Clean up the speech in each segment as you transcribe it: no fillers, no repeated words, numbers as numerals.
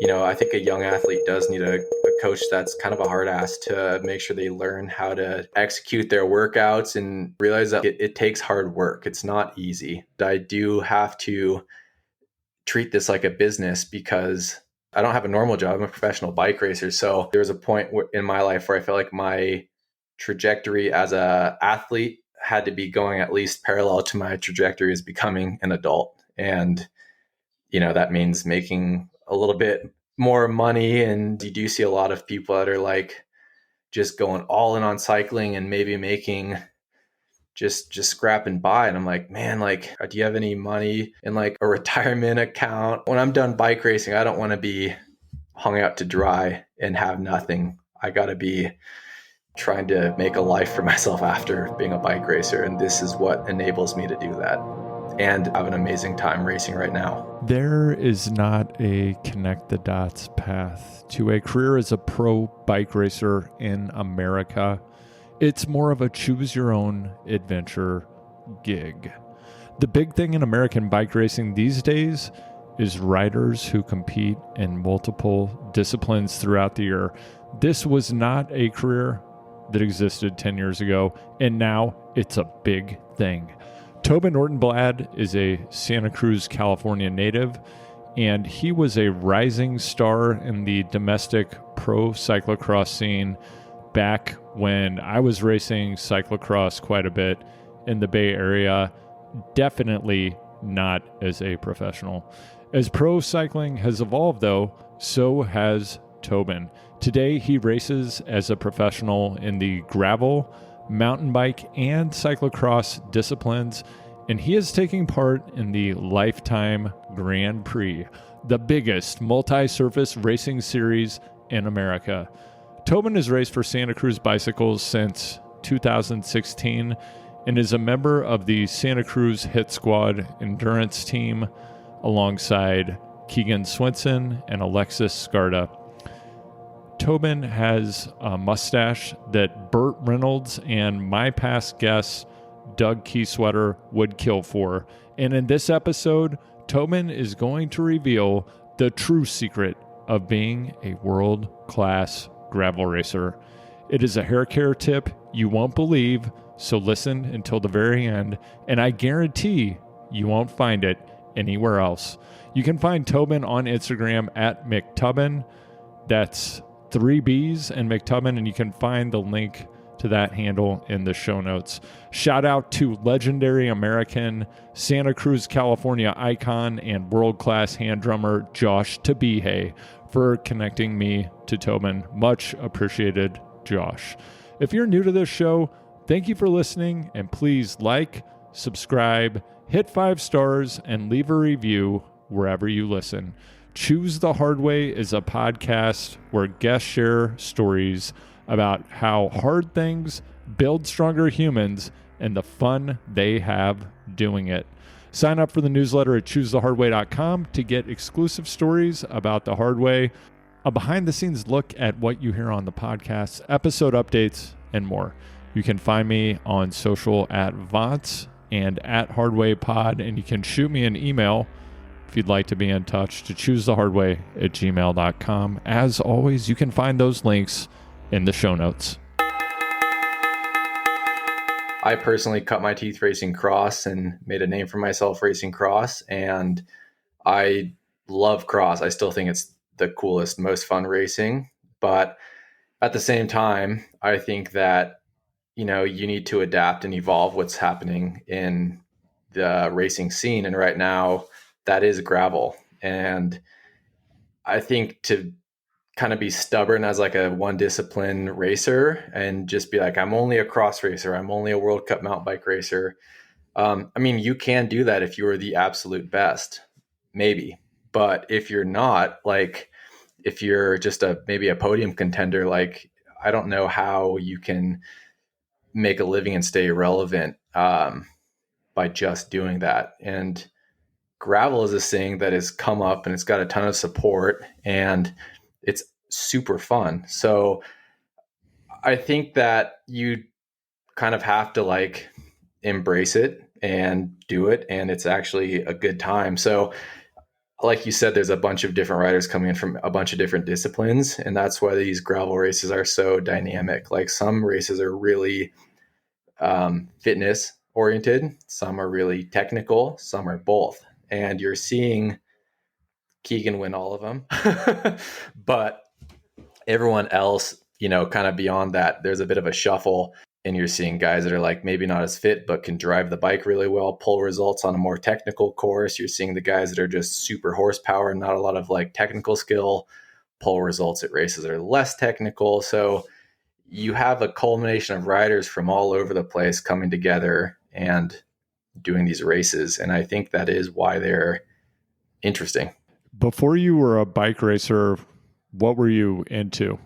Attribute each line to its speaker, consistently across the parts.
Speaker 1: I think a young athlete does need a coach that's kind of a hard ass to make sure they learn how to execute their workouts and realize that it takes hard work. It's not easy. I do have to treat this like a business because I don't have a normal job. I'm a professional bike racer. So there was a point in my life where I felt like my trajectory as a athlete had to be going at least parallel to my trajectory as becoming an adult. And that means making a little bit more money. And you do see a lot of people that are like just going all in on cycling and maybe making just scrapping by. And I'm like, man, like, do you have any money in like a retirement account? When I'm done bike racing, I don't want to be hung out to dry and have nothing. I got to be trying to make a life for myself after being a bike racer. And this is what enables me to do that. And I have an amazing time racing right now.
Speaker 2: There is not a connect the dots path to a career as a pro bike racer in America. It's more of a choose your own adventure gig. The big thing in American bike racing these days is riders who compete in multiple disciplines throughout the year. This was not a career that existed 10 years ago, and now it's a big thing. Tobin Ortenblad is a Santa Cruz, California native, and he was a rising star in the domestic pro cyclocross scene back when I was racing cyclocross quite a bit in the Bay Area, definitely not as a professional. As pro cycling has evolved, though, so has Tobin. Today, he races as a professional in the gravel, mountain bike, and cyclocross disciplines, and he is taking part in the Lifetime Grand Prix, the biggest multi-surface racing series in America. Tobin has raced for Santa Cruz Bicycles since 2016 and is a member of the Santa Cruz Hit Squad endurance team alongside Keegan Swinson and Alexis Scarda. Tobin has a mustache that Burt Reynolds and my past guest, Doug Keysweater, would kill for. And in this episode, Tobin is going to reveal the true secret of being a world-class gravel racer. It is a hair care tip you won't believe, so listen until the very end, and I guarantee you won't find it anywhere else. You can find Tobin on Instagram at McTubin. That's 3 B's and McTubin, and you can find the link to that handle in the show notes. Shout out to legendary American Santa Cruz, California icon and world-class hand drummer Josh Tabihe for connecting me to Tobin. Much appreciated, Josh. If you're new to this show, thank you for listening, and please like, subscribe, hit 5 stars, and leave a review wherever you listen. Choose the Hard Way is a podcast where guests share stories about how hard things build stronger humans and the fun they have doing it. Sign up for the newsletter at choosethehardway.com to get exclusive stories about the hard way, a behind-the-scenes look at what you hear on the podcast, episode updates, and more. You can find me on social at Vance and at HardwayPod, and you can shoot me an email if you'd like to be in touch to choosethehardway@gmail.com. As always, you can find those links in the show notes.
Speaker 1: I personally cut my teeth racing cross and made a name for myself racing cross, and I love cross. I still think it's the coolest, most fun racing, but at the same time, I think that you need to adapt and evolve what's happening in the racing scene, and right now that is gravel. And I think to kind of be stubborn as like a one discipline racer and just be like, I'm only a cross racer, I'm only a World Cup mountain bike racer. You can do that if you are the absolute best, maybe. But if you're not, like if you're just maybe a podium contender, like I don't know how you can make a living and stay relevant by just doing that. And gravel is this thing that has come up and it's got a ton of support and it's super fun. So I think that you kind of have to like embrace it and do it. And it's actually a good time. So like you said, there's a bunch of different riders coming in from a bunch of different disciplines, and that's why these gravel races are so dynamic. Like some races are really fitness oriented, some are really technical, some are both, and you're seeing Keegan win all of them, but everyone else, kind of beyond that, there's a bit of a shuffle, and you're seeing guys that are like maybe not as fit but can drive the bike really well, pull results on a more technical course. You're seeing the guys that are just super horsepower, not a lot of like technical skill, pull results at races that are less technical. So you have a culmination of riders from all over the place coming together and doing these races, and I think that is why they're interesting.
Speaker 2: Before you were a bike racer, what were you into?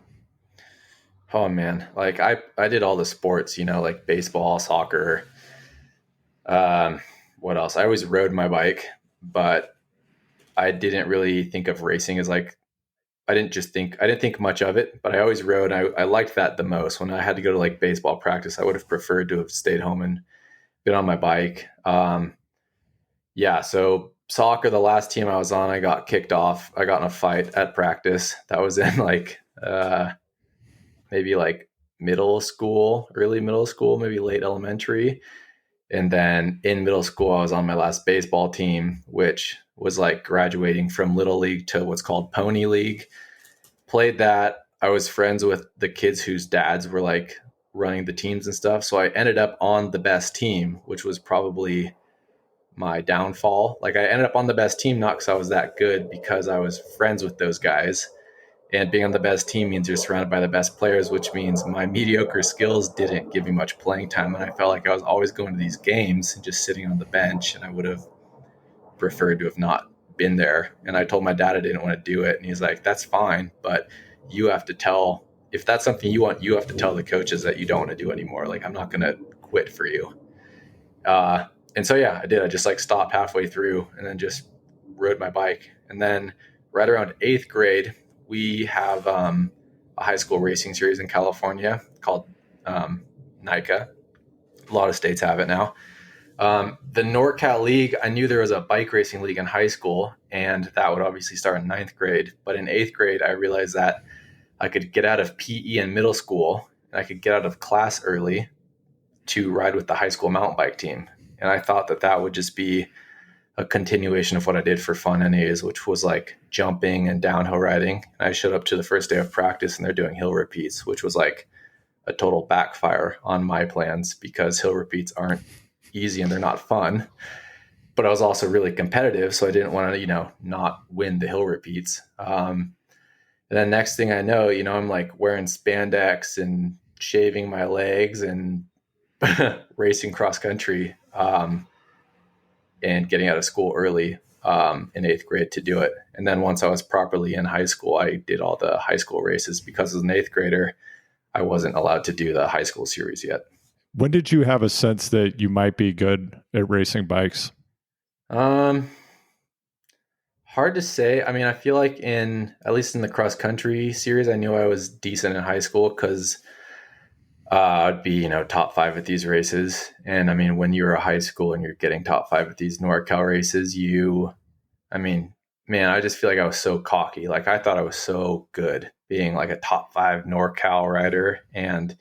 Speaker 1: Oh man, like I did all the sports, like baseball, soccer. Um, what else? I always rode my bike, but I didn't really think of racing as like I didn't think much of it, but I always rode. I liked that the most. When I had to go to like baseball practice, I would have preferred to have stayed home and been on my bike. Yeah, so soccer, the last team I was on, I got kicked off. I got in a fight at practice. That was in like maybe like middle school, early middle school, maybe late elementary. And then in middle school, I was on my last baseball team, which was like graduating from little league to what's called pony league. Played that. I was friends with the kids whose dads were like running the teams and stuff. So I ended up on the best team, which was probably my downfall. Like I ended up on the best team, not because I was that good, because I was friends with those guys. And being on the best team means you're surrounded by the best players, which means my mediocre skills didn't give me much playing time. And I felt like I was always going to these games and just sitting on the bench. And I would have preferred to have not been there. And I told my dad I didn't want to do it. And he's like, that's fine. But you have to tell, if that's something you want, you have to tell the coaches that you don't want to do anymore. Like, I'm not going to quit for you. And so, yeah, I did. I just like stopped halfway through and then just rode my bike. And then right around eighth grade, we have a high school racing series in California called NICA. A lot of states have it now. The NorCal League, I knew there was a bike racing league in high school, and that would obviously start in ninth grade. But in eighth grade, I realized that I could get out of PE in middle school, and I could get out of class early to ride with the high school mountain bike team. And I thought that that would just be a continuation of what I did for fun anyways, which was like jumping and downhill riding. And I showed up to the first day of practice and they're doing hill repeats, which was like a total backfire on my plans because hill repeats aren't easy and they're not fun. But I was also really competitive, so I didn't want to, not win the hill repeats. And then next thing I know, I'm like wearing spandex and shaving my legs and racing cross country. And getting out of school early in eighth grade to do it. And then once I was properly in high school, I did all the high school races. Because as an eighth grader, I wasn't allowed to do the high school series yet.
Speaker 2: When did you have a sense that you might be good at racing bikes?
Speaker 1: Hard to say. I mean, I feel like at least in the cross country series, I knew I was decent in high school because I'd be, top five at these races. And I mean, when you're a high school and you're getting top five at these NorCal races, man, I just feel like I was so cocky. Like I thought I was so good being like a top five NorCal rider. And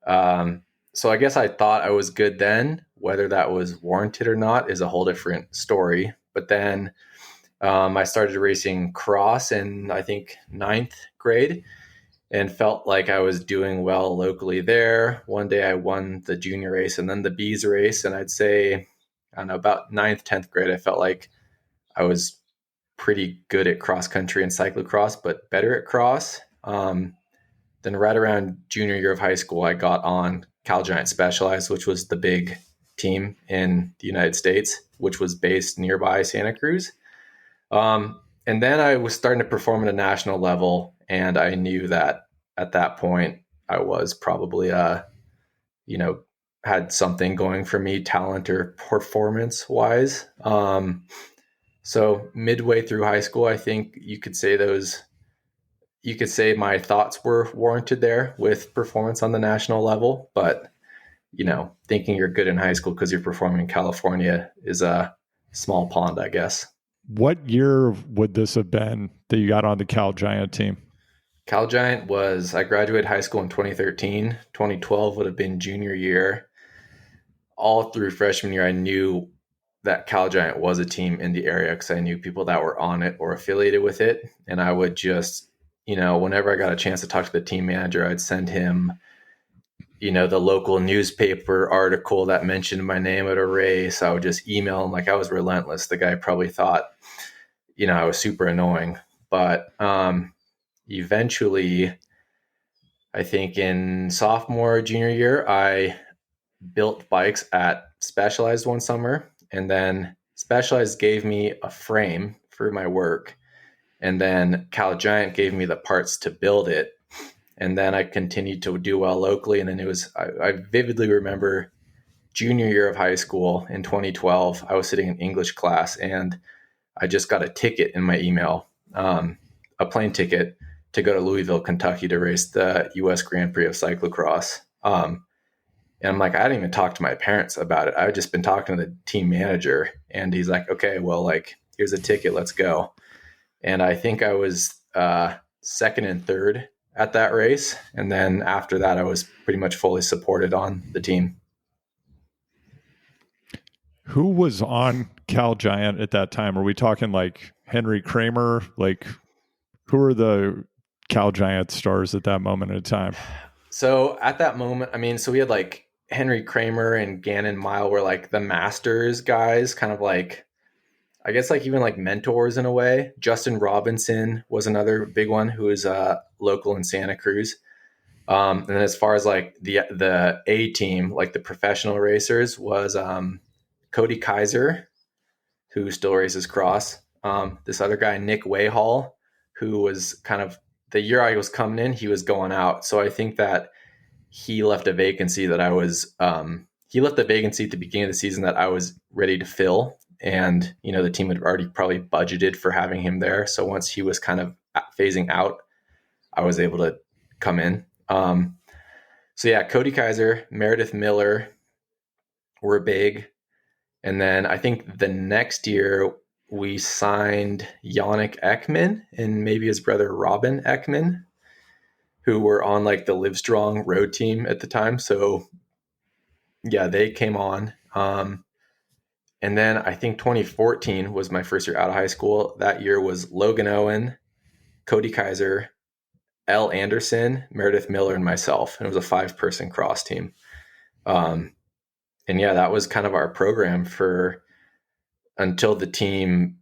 Speaker 1: so I guess I thought I was good then. Whether that was warranted or not is a whole different story. But then I started racing cross in, I think, ninth grade and felt like I was doing well locally there. One day I won the junior race and then the bees race. And I'd say, I don't know, about ninth, 10th grade, I felt like I was pretty good at cross country and cyclocross, but better at cross. Then right around junior year of high school, I got on Cal Giant Specialized, which was the big team in the United States, which was based nearby Santa Cruz. And then I was starting to perform at a national level, and I knew that at that point I was probably, had something going for me, talent or performance wise. So midway through high school, I think you could say my thoughts were warranted there with performance on the national level, but thinking you're good in high school because you're performing in California is a small pond, I guess.
Speaker 2: What year would this have been that you got on the Cal Giant team?
Speaker 1: Cal Giant was, I graduated high school in 2013. 2012 would have been junior year. All through freshman year, I knew that Cal Giant was a team in the area because I knew people that were on it or affiliated with it. And I would just, whenever I got a chance to talk to the team manager, I'd send him, the local newspaper article that mentioned my name at a race. I would just email him like I was relentless. The guy probably thought, I was super annoying. But eventually, I think in sophomore, junior year, I built bikes at Specialized one summer. And then Specialized gave me a frame for my work. And then Cal Giant gave me the parts to build it. And then I continued to do well locally. And then I vividly remember junior year of high school in 2012, I was sitting in English class and I just got a ticket in my email, a plane ticket to go to Louisville, Kentucky to race the U.S. Grand Prix of cyclocross. And I'm like, I didn't even talk to my parents about it. I've just been talking to the team manager, and he's like, okay, well, like, here's a ticket, let's go. And I think I was second and third at that race. And then after that, I was pretty much fully supported on the team.
Speaker 2: Who was on Cal Giant at that time? Are we talking like Henry Kramer? Like, who are the Cal Giant stars at that moment in time?
Speaker 1: So at that moment, so we had like Henry Kramer and Gannon Mile were like the masters guys, kind of like, I guess like even like mentors in a way. Justin Robinson was another big one who is local in Santa Cruz. And then as far as like the A team, like the professional racers, was Cody Kaiser, who still races cross. This other guy, Nick Wayhall, who was kind of the year I was coming in, he was going out. So I think that he left a vacancy that I was he left the vacancy at the beginning of the season that I was ready to fill. And, the team had already probably budgeted for having him there. So once he was kind of phasing out, I was able to come in. So yeah, Cody Kaiser, Meredith Miller were big. And then I think the next year we signed Yannick Ekman and maybe his brother Robin Ekman, who were on like the Livestrong road team at the time. So yeah, they came on. And then I think 2014 was my first year out of high school. That year was Logan Owen, Cody Kaiser, L. Anderson, Meredith Miller, and myself. And it was a 5-person cross team. And yeah, that was kind of our program for until the team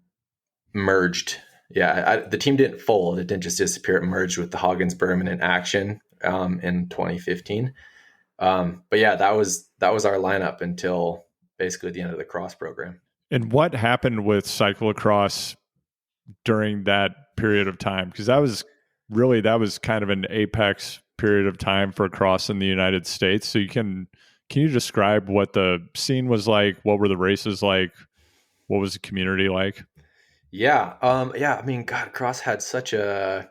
Speaker 1: merged. Yeah, the team didn't fold. It didn't just disappear. It merged with the Hoggins Berman in Action in 2015. But yeah, that was our lineup until basically the end of the cross program.
Speaker 2: And what happened with cyclocross during that period of time? Because that was kind of an apex period of time for cross in the United States. So can you describe what the scene was like? What were the races like? What was the community like?
Speaker 1: Yeah. God, cross had such that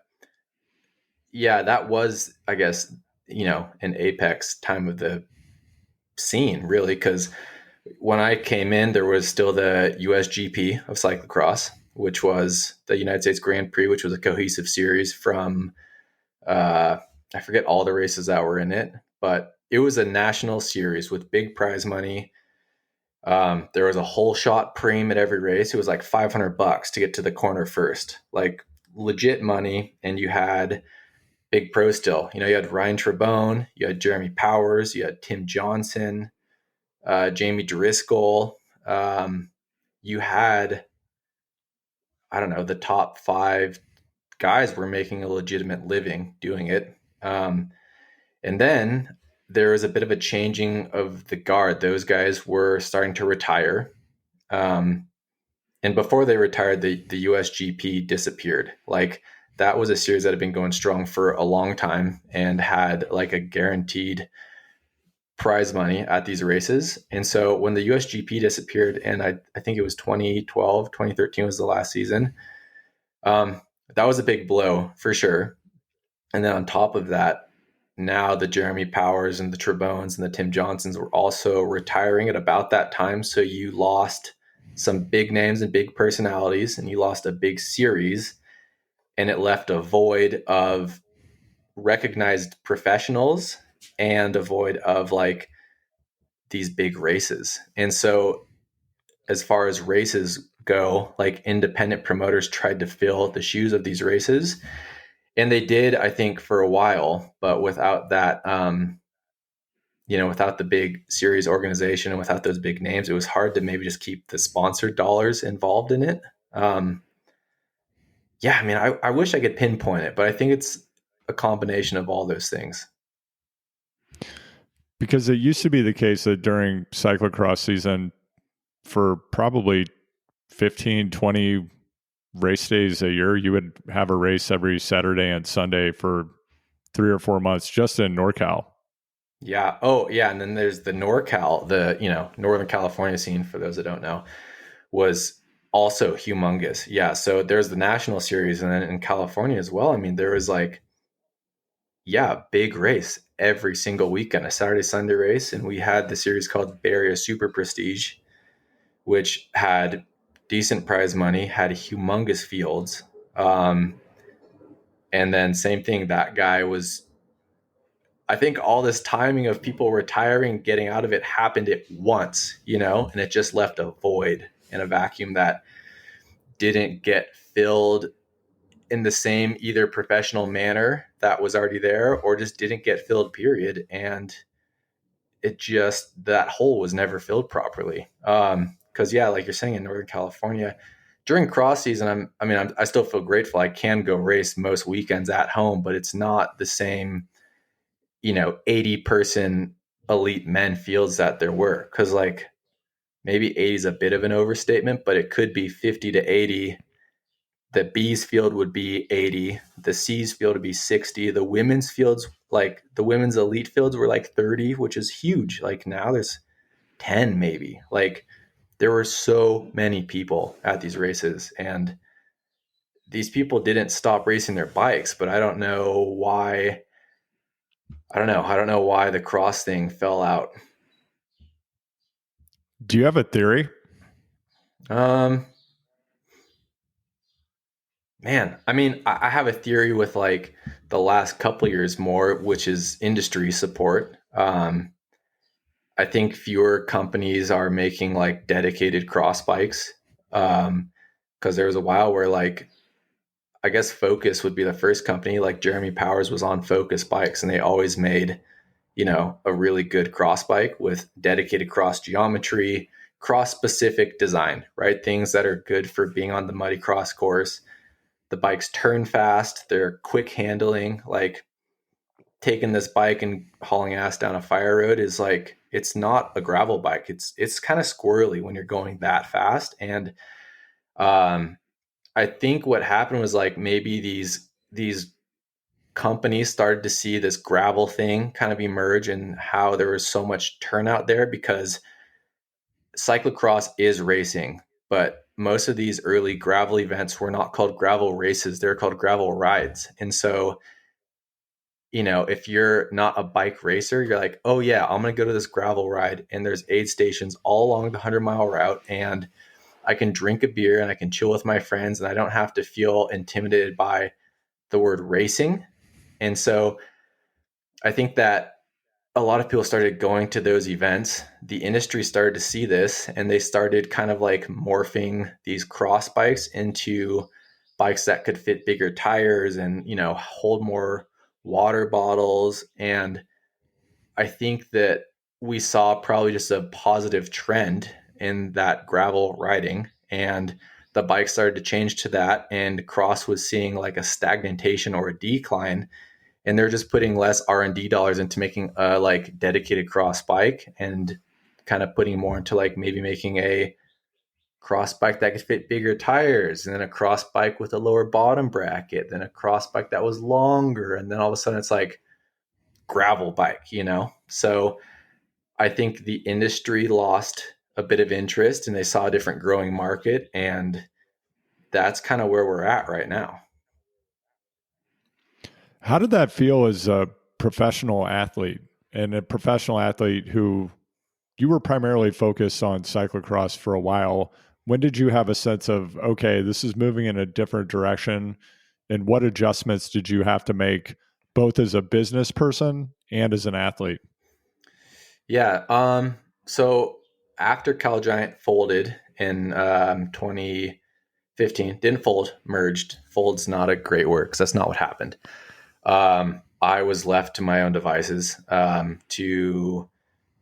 Speaker 1: was, I guess, an apex time of the scene, really, because when I came in, there was still the USGP of cyclocross, which was the United States Grand Prix, which was a cohesive series from, I forget all the races that were in it, but it was a national series with big prize money. There was a whole shot preem at every race. It was like $500 to get to the corner first, like legit money. And you had big pros still. You had Ryan Trebone, you had Jeremy Powers, you had Tim Johnson, Jamie Driscoll. You had, I don't know, the top 5 guys were making a legitimate living doing it. And then there was a bit of a changing of the guard. Those guys were starting to retire. And before they retired, the USGP disappeared. Like, that was a series that had been going strong for a long time and had like a guaranteed prize money at these races. And so when the USGP disappeared, and I think it was 2012, 2013 was the last season, that was a big blow for sure. And then on top of that, now the Jeremy Powers and the Trebones and the Tim Johnsons were also retiring at about that time. So you lost some big names and big personalities, and you lost a big series, and it left a void of recognized professionals and a void of like these big races. And so, as far as races go, like independent promoters tried to fill the shoes of these races, and they did, I think, for a while, but without that, without the big series organization and without those big names, it was hard to maybe just keep the sponsored dollars involved in it. Um, yeah, I mean, I wish I could pinpoint it, but I think it's a combination of all those things.
Speaker 2: Because it used to be the case that during cyclocross season, for probably 15, 20 race days a year, you would have a race every Saturday and Sunday for 3 or 4 months just in NorCal.
Speaker 1: Yeah. Oh, yeah. And then there's the NorCal, the Northern California scene. For those that don't know, was also humongous. Yeah. So there's the national series, and then in California as well. I mean, there was like, yeah, big race every single weekend, a Saturday Sunday race, and we had the series called Bay Area Super Prestige, which had decent prize money, had humongous fields. And then same thing, that guy was, I think all this timing of people retiring, getting out of it happened at once, and it just left a void and a vacuum that didn't get filled in the same either professional manner that was already there or just didn't get filled, period. And it just, that hole was never filled properly. Cause yeah, like you're saying, in Northern California during cross season, I still feel grateful. I can go race most weekends at home, but it's not the same, 80 person elite men fields that there were. Cause like maybe 80 is a bit of an overstatement, but it could be 50 to 80. The B's field would be 80. The C's field would be 60. The women's fields, like the women's elite fields, were like 30, which is huge. Like now there's 10 maybe. Like there were so many people at these races, and these people didn't stop racing their bikes, but I don't know why. I don't know why the cross thing fell out.
Speaker 2: Do you have a theory?
Speaker 1: Um, Man, I mean, I have a theory with like the last couple of years more, which is industry support. I think fewer companies are making like dedicated cross bikes. Because there was a while where like I guess Focus would be the first company. Like Jeremy Powers was on Focus bikes, and they always made a really good cross bike with dedicated cross geometry, cross specific design, right? Things that are good for being on the muddy cross course. The bikes turn fast, they're quick handling. Like taking this bike and hauling ass down a fire road is like, it's not a gravel bike. It's kind of squirrely when you're going that fast. And um, I think what happened was like maybe these companies started to see this gravel thing kind of emerge, and how there was so much turnout there, because cyclocross is racing, but most of these early gravel events were not called gravel races, they're called gravel rides. And so, if you're not a bike racer, you're like, oh yeah, I'm going to go to this gravel ride, and there's aid stations all along the 100-mile route, and I can drink a beer and I can chill with my friends, and I don't have to feel intimidated by the word racing. And so I think that a lot of people started going to those events. The industry started to see this, and they started kind of like morphing these cross bikes into bikes that could fit bigger tires and, hold more water bottles. And I think that we saw probably just a positive trend in that gravel riding, and the bike started to change to that, and cross was seeing like a stagnation or a decline, and they're just putting less R&D dollars into making a like dedicated cross bike, and kind of putting more into like maybe making a cross bike that could fit bigger tires, and then a cross bike with a lower bottom bracket, then a cross bike that was longer, and then all of a sudden it's like gravel bike. So I think the industry lost a bit of interest, and they saw a different growing market, and that's kind of where we're at right now.
Speaker 2: How did that feel as a professional athlete, and a professional athlete who you were primarily focused on cyclocross for a while, When did you have a sense of, okay, this is moving in a different direction? And what adjustments did you have to make both as a business person and as an athlete?
Speaker 1: Yeah. So after Cal Giant folded in 2015, didn't fold, merged. Fold's not a great word because that's not what happened. I was left to my own devices to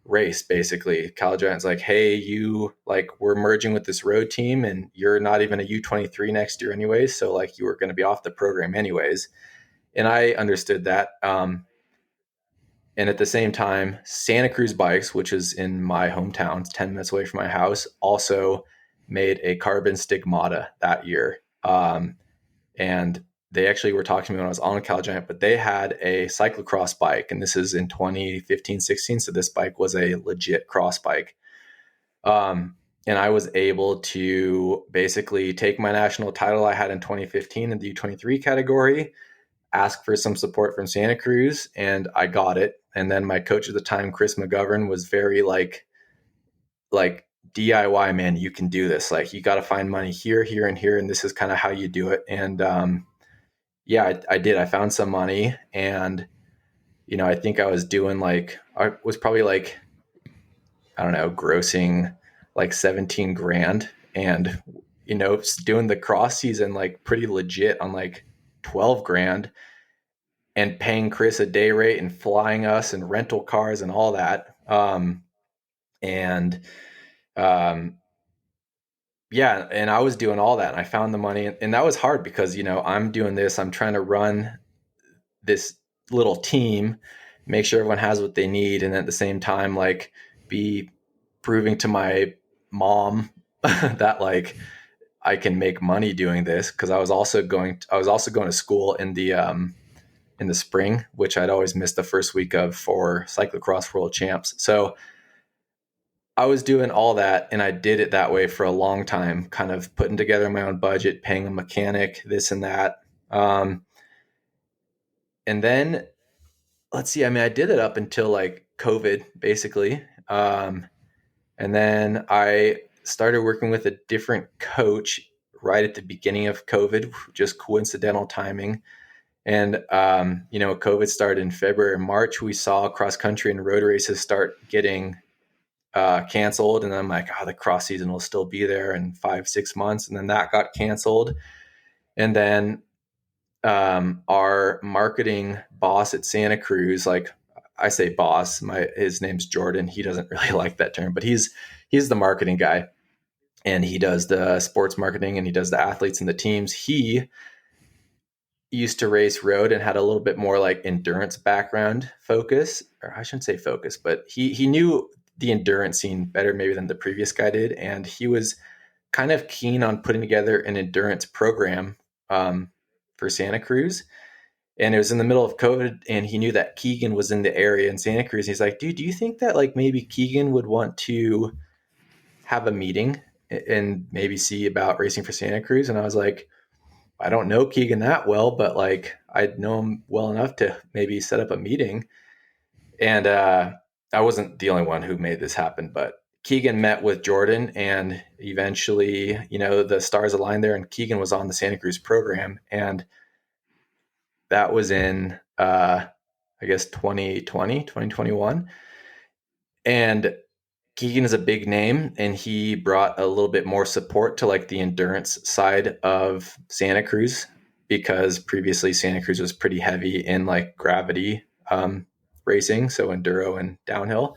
Speaker 1: race. Basically, Cal Giant's like, hey, you like we're merging with this road team, and you're not even a U23 next year anyways. So like you were going to be off the program anyways, and I understood that. And at the same time, Santa Cruz Bikes, which is in my hometown, it's 10 minutes away from my house, also made a carbon stigmata that year. And they actually were talking to me when I was on Cal Giant, but they had a cyclocross bike. And this is in 2015, 16. So this bike was a legit cross bike. And I was able to basically take my national title I had in 2015 in the U23 category, ask for some support from Santa Cruz, and I got it. And then my coach at the time, Chris McGovern, was very like DIY, man, you can do this. Like you got to find money here, here, and here, and this is kind of how you do it. And yeah, I did. I found some money, and I think I was doing I was probably like I don't know, grossing like 17 grand, and doing the cross season like pretty legit on like 12 grand and paying Chris a day rate and flying us and rental cars and all that. And um, yeah, and I was doing all that, and I found the money, and that was hard because I'm doing this, I'm trying to run this little team, make sure everyone has what they need, and at the same time, like be proving to my mom that like I can make money doing this because I was also going to school in the spring, which I'd always missed the first week of for cyclocross world champs. So I was doing all that, and I did it that way for a long time, kind of putting together my own budget, paying a mechanic, this and that. And then let's see, I mean, I did it up until like COVID, basically. And then I started working with a different coach right at the beginning of COVID, just coincidental timing. And, COVID started in February and March. We saw cross country and road races start getting canceled. And I'm like, oh, the cross season will still be there in 5, 6 months. And then that got canceled. And then our marketing boss at Santa Cruz, like I say boss, his name's Jordan. He doesn't really like that term, but he's the marketing guy, and he does the sports marketing and he does the athletes and the teams. He used to race road and had a little bit more like endurance background focus, or I shouldn't say focus, but he knew the endurance scene better maybe than the previous guy did, and he was kind of keen on putting together an endurance program for Santa Cruz. And it was in the middle of COVID, and he knew that Keegan was in the area in Santa Cruz. He's like, dude, do you think that like maybe Keegan would want to have a meeting and maybe see about racing for Santa Cruz? And I was like, I don't know Keegan that well, but like I know him well enough to maybe set up a meeting. And I wasn't the only one who made this happen, but Keegan met with Jordan, and eventually, the stars aligned there, and Keegan was on the Santa Cruz program. And that was in, I guess, 2020, 2021. And Keegan is a big name, and he brought a little bit more support to like the endurance side of Santa Cruz, because previously Santa Cruz was pretty heavy in like gravity racing, so enduro and downhill.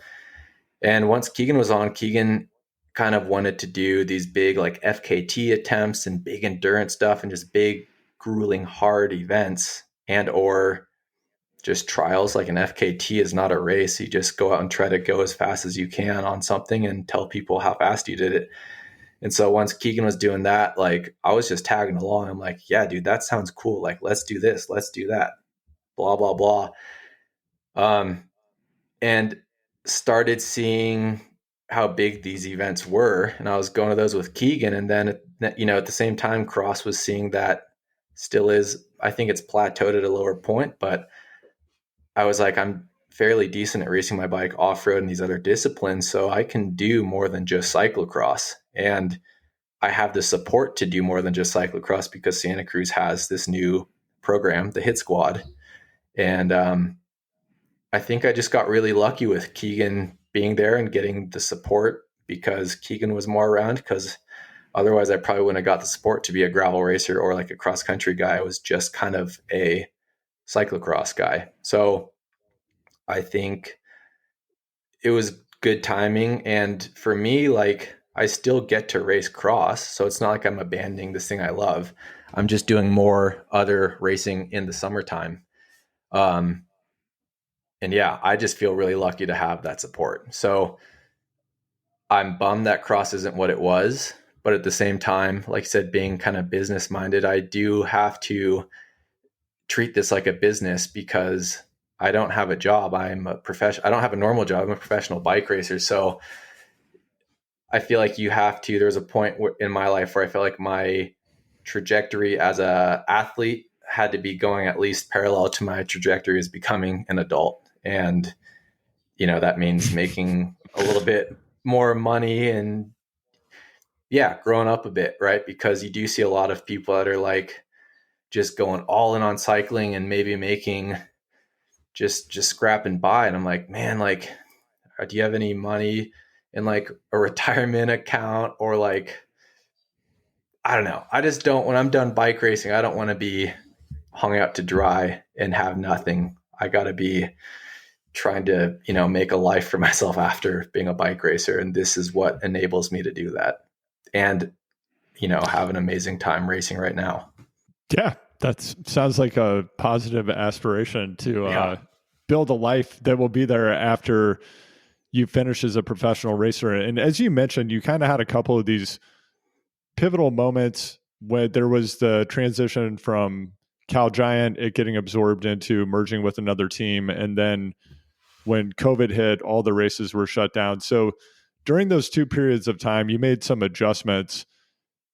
Speaker 1: And once Keegan was on, Keegan kind of wanted to do these big like FKT attempts and big endurance stuff and just big grueling hard events, and or just trials. Like an FKT is not a race. You just go out and try to go as fast as you can on something and tell people how fast you did it. And so once Keegan was doing that, like I was just tagging along. I'm like, yeah, dude, that sounds cool. Like, let's do this. Let's do that. Blah, blah, blah. And started seeing how big these events were. And I was going to those with Keegan. And then, at the same time, Cross was seeing that still is, I think it's plateaued at a lower point, but I was like, I'm fairly decent at racing my bike off road and these other disciplines, so I can do more than just cyclocross. And I have the support to do more than just cyclocross because Santa Cruz has this new program, the Hit Squad. And I think I just got really lucky with Keegan being there and getting the support because Keegan was more around. Because otherwise, I probably wouldn't have got the support to be a gravel racer or like a cross country guy. I was just kind of a cyclocross guy. So I think it was good timing. And for me, like, I still get to race cross. So it's not like I'm abandoning this thing I love. I'm just doing more other racing in the summertime. Um, and yeah, I just feel really lucky to have that support. So I'm bummed that cross isn't what it was. But at the same time, like I said, being kind of business minded, I do have to treat this like a business because I don't have a job. I'm a professional. I don't have a normal job. I'm a professional bike racer. So I feel like you have to. There's a point in my life where I felt like my trajectory as a athlete had to be going at least parallel to my trajectory as becoming an adult, and that means making a little bit more money and yeah, growing up a bit, right? Because you do see a lot of people that are like just going all in on cycling and maybe making just scrapping by, and I'm like, man, like, do you have any money in like a retirement account or like I don't know. I just don't, when I'm done bike racing, I don't want to be hung out to dry and have nothing. I got to be trying to, make a life for myself after being a bike racer. And this is what enables me to do that. And, have an amazing time racing right now.
Speaker 2: Yeah, that sounds like a positive aspiration to
Speaker 1: Yeah.
Speaker 2: build a life that will be there after you finish as a professional racer. And as you mentioned, you kind of had a couple of these pivotal moments when there was the transition from Cal Giant, it getting absorbed into merging with another team. And then when COVID hit, all the races were shut down. So during those two periods of time, you made some adjustments.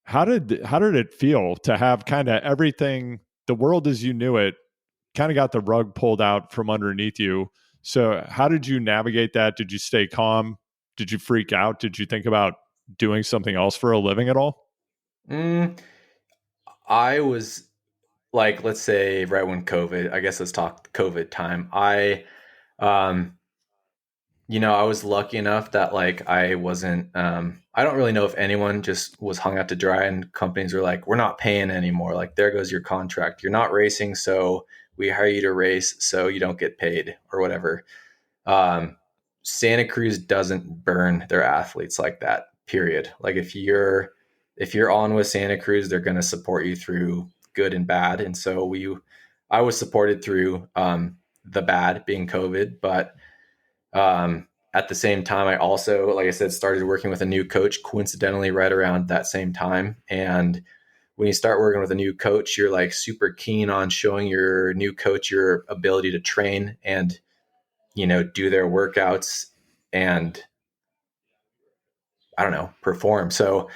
Speaker 2: How did it feel to have kind of everything, the world as you knew it, kind of got the rug pulled out from underneath you? So how did you navigate that? Did you stay calm? Did you freak out? Did you think about doing something else for a living at all?
Speaker 1: Mm, I was like, let's say right when COVID, I guess let's talk COVID time. Um, I was lucky enough that like I wasn't I don't really know if anyone just was hung out to dry and companies were like, we're not paying anymore. Like there goes your contract. You're not racing, so we hire you to race so you don't get paid or whatever. Um, Santa Cruz doesn't burn their athletes like that, period. Like if you're on with Santa Cruz, they're gonna support you through good and bad. And so I was supported through the bad being COVID, but at the same time, I also, like I said, started working with a new coach coincidentally right around that same time. And when you start working with a new coach, you're like super keen on showing your new coach your ability to train and, do their workouts and I don't know, perform. So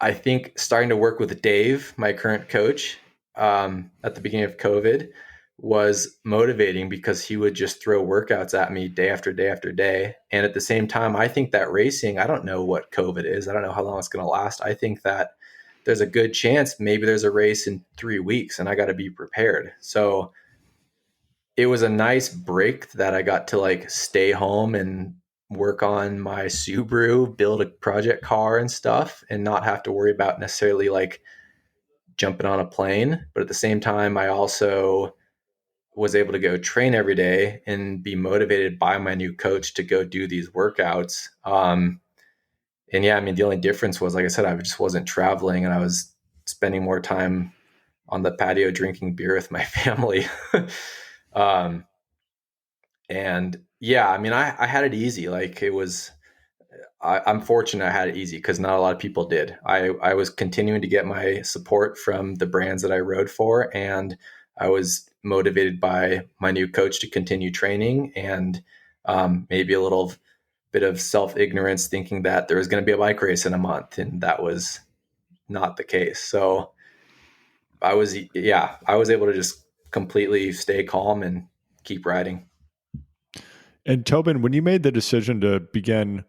Speaker 1: I think starting to work with Dave, my current coach, at the beginning of COVID was motivating because he would just throw workouts at me day after day after day. And at the same time, I think that racing, I don't know what COVID is. I don't know how long it's going to last. I think that there's a good chance maybe there's a race in 3 weeks and I got to be prepared. So it was a nice break that I got to like stay home and work on my Subaru, build a project car and stuff, and not have to worry about necessarily like jumping on a plane. But at the same time, I also was able to go train every day and be motivated by my new coach to go do these workouts. And yeah, I mean, the only difference was, like I said, I just wasn't traveling and I was spending more time on the patio drinking beer with my family. um, and yeah, I mean, I had it easy. Like it was, I'm fortunate I had it easy because not a lot of people did. I was continuing to get my support from the brands that I rode for, and I was motivated by my new coach to continue training and maybe a little bit of self ignorance thinking that there was going to be a bike race in a month, and that was not the case. So I was able to just completely stay calm and keep riding.
Speaker 2: And Tobin, when you made the decision to begin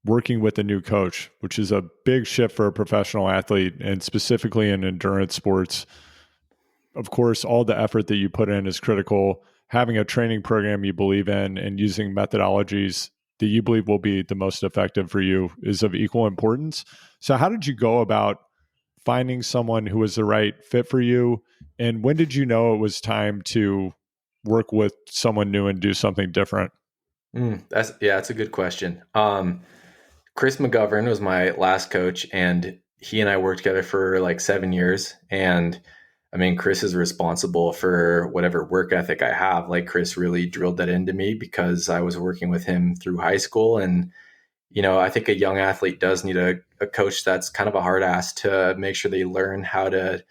Speaker 2: working with a new coach, which is a big shift for a professional athlete and specifically in endurance sports. Of course, all the effort that you put in is critical. Having a training program you believe in and using methodologies that you believe will be the most effective for you is of equal importance. So how did you go about finding someone who was the right fit for you? And when did you know it was time to work with someone new and do something different?
Speaker 1: That's a good question. Chris McGovern was my last coach, and he and I worked together for like 7 years. And I mean, Chris is responsible for whatever work ethic I have. Like, Chris really drilled that into me because I was working with him through high school. And, I think a young athlete does need a coach that's kind of a hard ass to make sure they learn how to,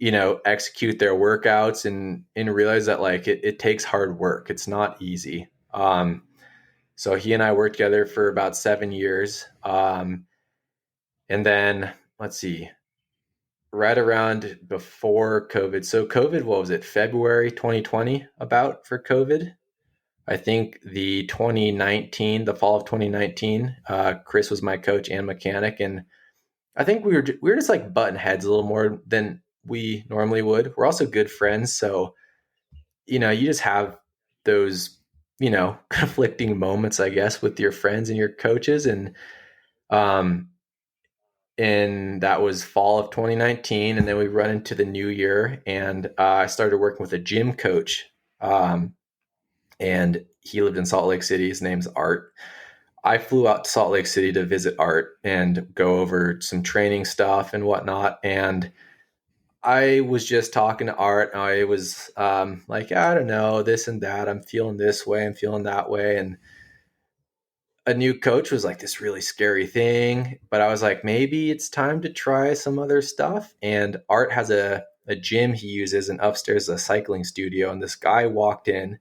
Speaker 1: execute their workouts and realize that like it takes hard work. It's not easy. So he and I worked together for about 7 years. And then let's see, right around before COVID. So COVID, what was it? February 2020 about for COVID. I think the fall of 2019, Chris was my coach and mechanic. And I think we were just like button heads a little more than we normally would. We're also good friends. So, you just have those, conflicting moments, I guess, with your friends and your coaches. Um, and that was fall of 2019. And then we run into the new year, and I started working with a gym coach. And he lived in Salt Lake City. His name's Art. I flew out to Salt Lake City to visit Art and go over some training stuff and whatnot. And I was just talking to Art. I was like, I don't know, this and that. I'm feeling this way. I'm feeling that way. And a new coach was like this really scary thing. But I was like, maybe it's time to try some other stuff. And Art has a gym he uses, and upstairs a cycling studio. And this guy walked in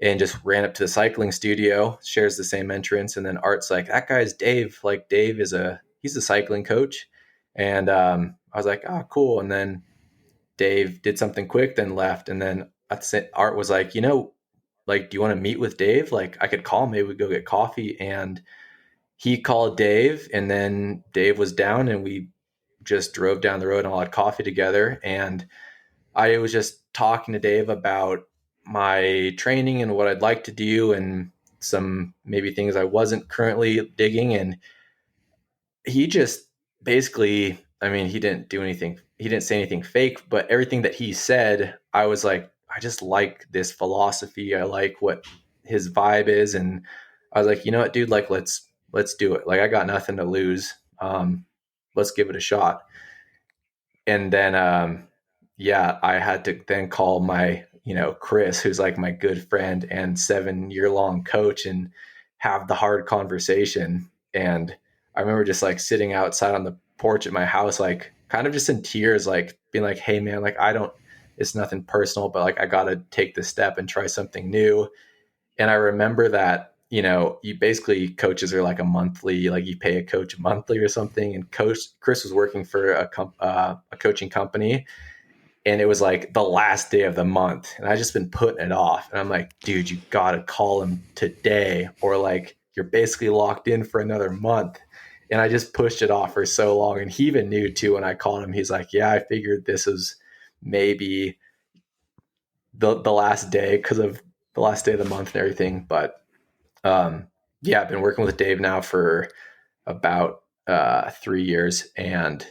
Speaker 1: and just ran up to the cycling studio, shares the same entrance. And then Art's like, that guy's Dave. Like, Dave he's a cycling coach. And I was like, oh, cool. And then Dave did something quick, then left. And then Art was like, like, do you want to meet with Dave? Like, I could call him, maybe we'd go get coffee. And he called Dave, and then Dave was down, and we just drove down the road and all had coffee together. And I was just talking to Dave about my training and what I'd like to do, and some maybe things I wasn't currently digging. And he just basically, I mean, he didn't do anything. He didn't say anything fake, but everything that he said, I was like, I just like this philosophy. I like what his vibe is. And I was like, you know what, dude, like, let's do it. Like, I got nothing to lose. Let's give it a shot. And then, yeah, I had to then call my, Chris, who's like my good friend and 7 year long coach, and have the hard conversation. And I remember just like sitting outside on the porch at my house, like kind of just in tears, like being like, hey man, like it's nothing personal, but like I got to take the step and try something new. And I remember that, you basically, coaches are like a monthly, like you pay a coach monthly or something. And Chris was working for a coaching company, and it was like the last day of the month, and I just been putting it off. And I'm like, dude, you got to call him today, or like you're basically locked in for another month. And I just pushed it off for so long. And he even knew too, when I called him, he's like, yeah, I figured this was maybe the last day because of the last day of the month and everything. But yeah, I've been working with Dave now for about 3 years, and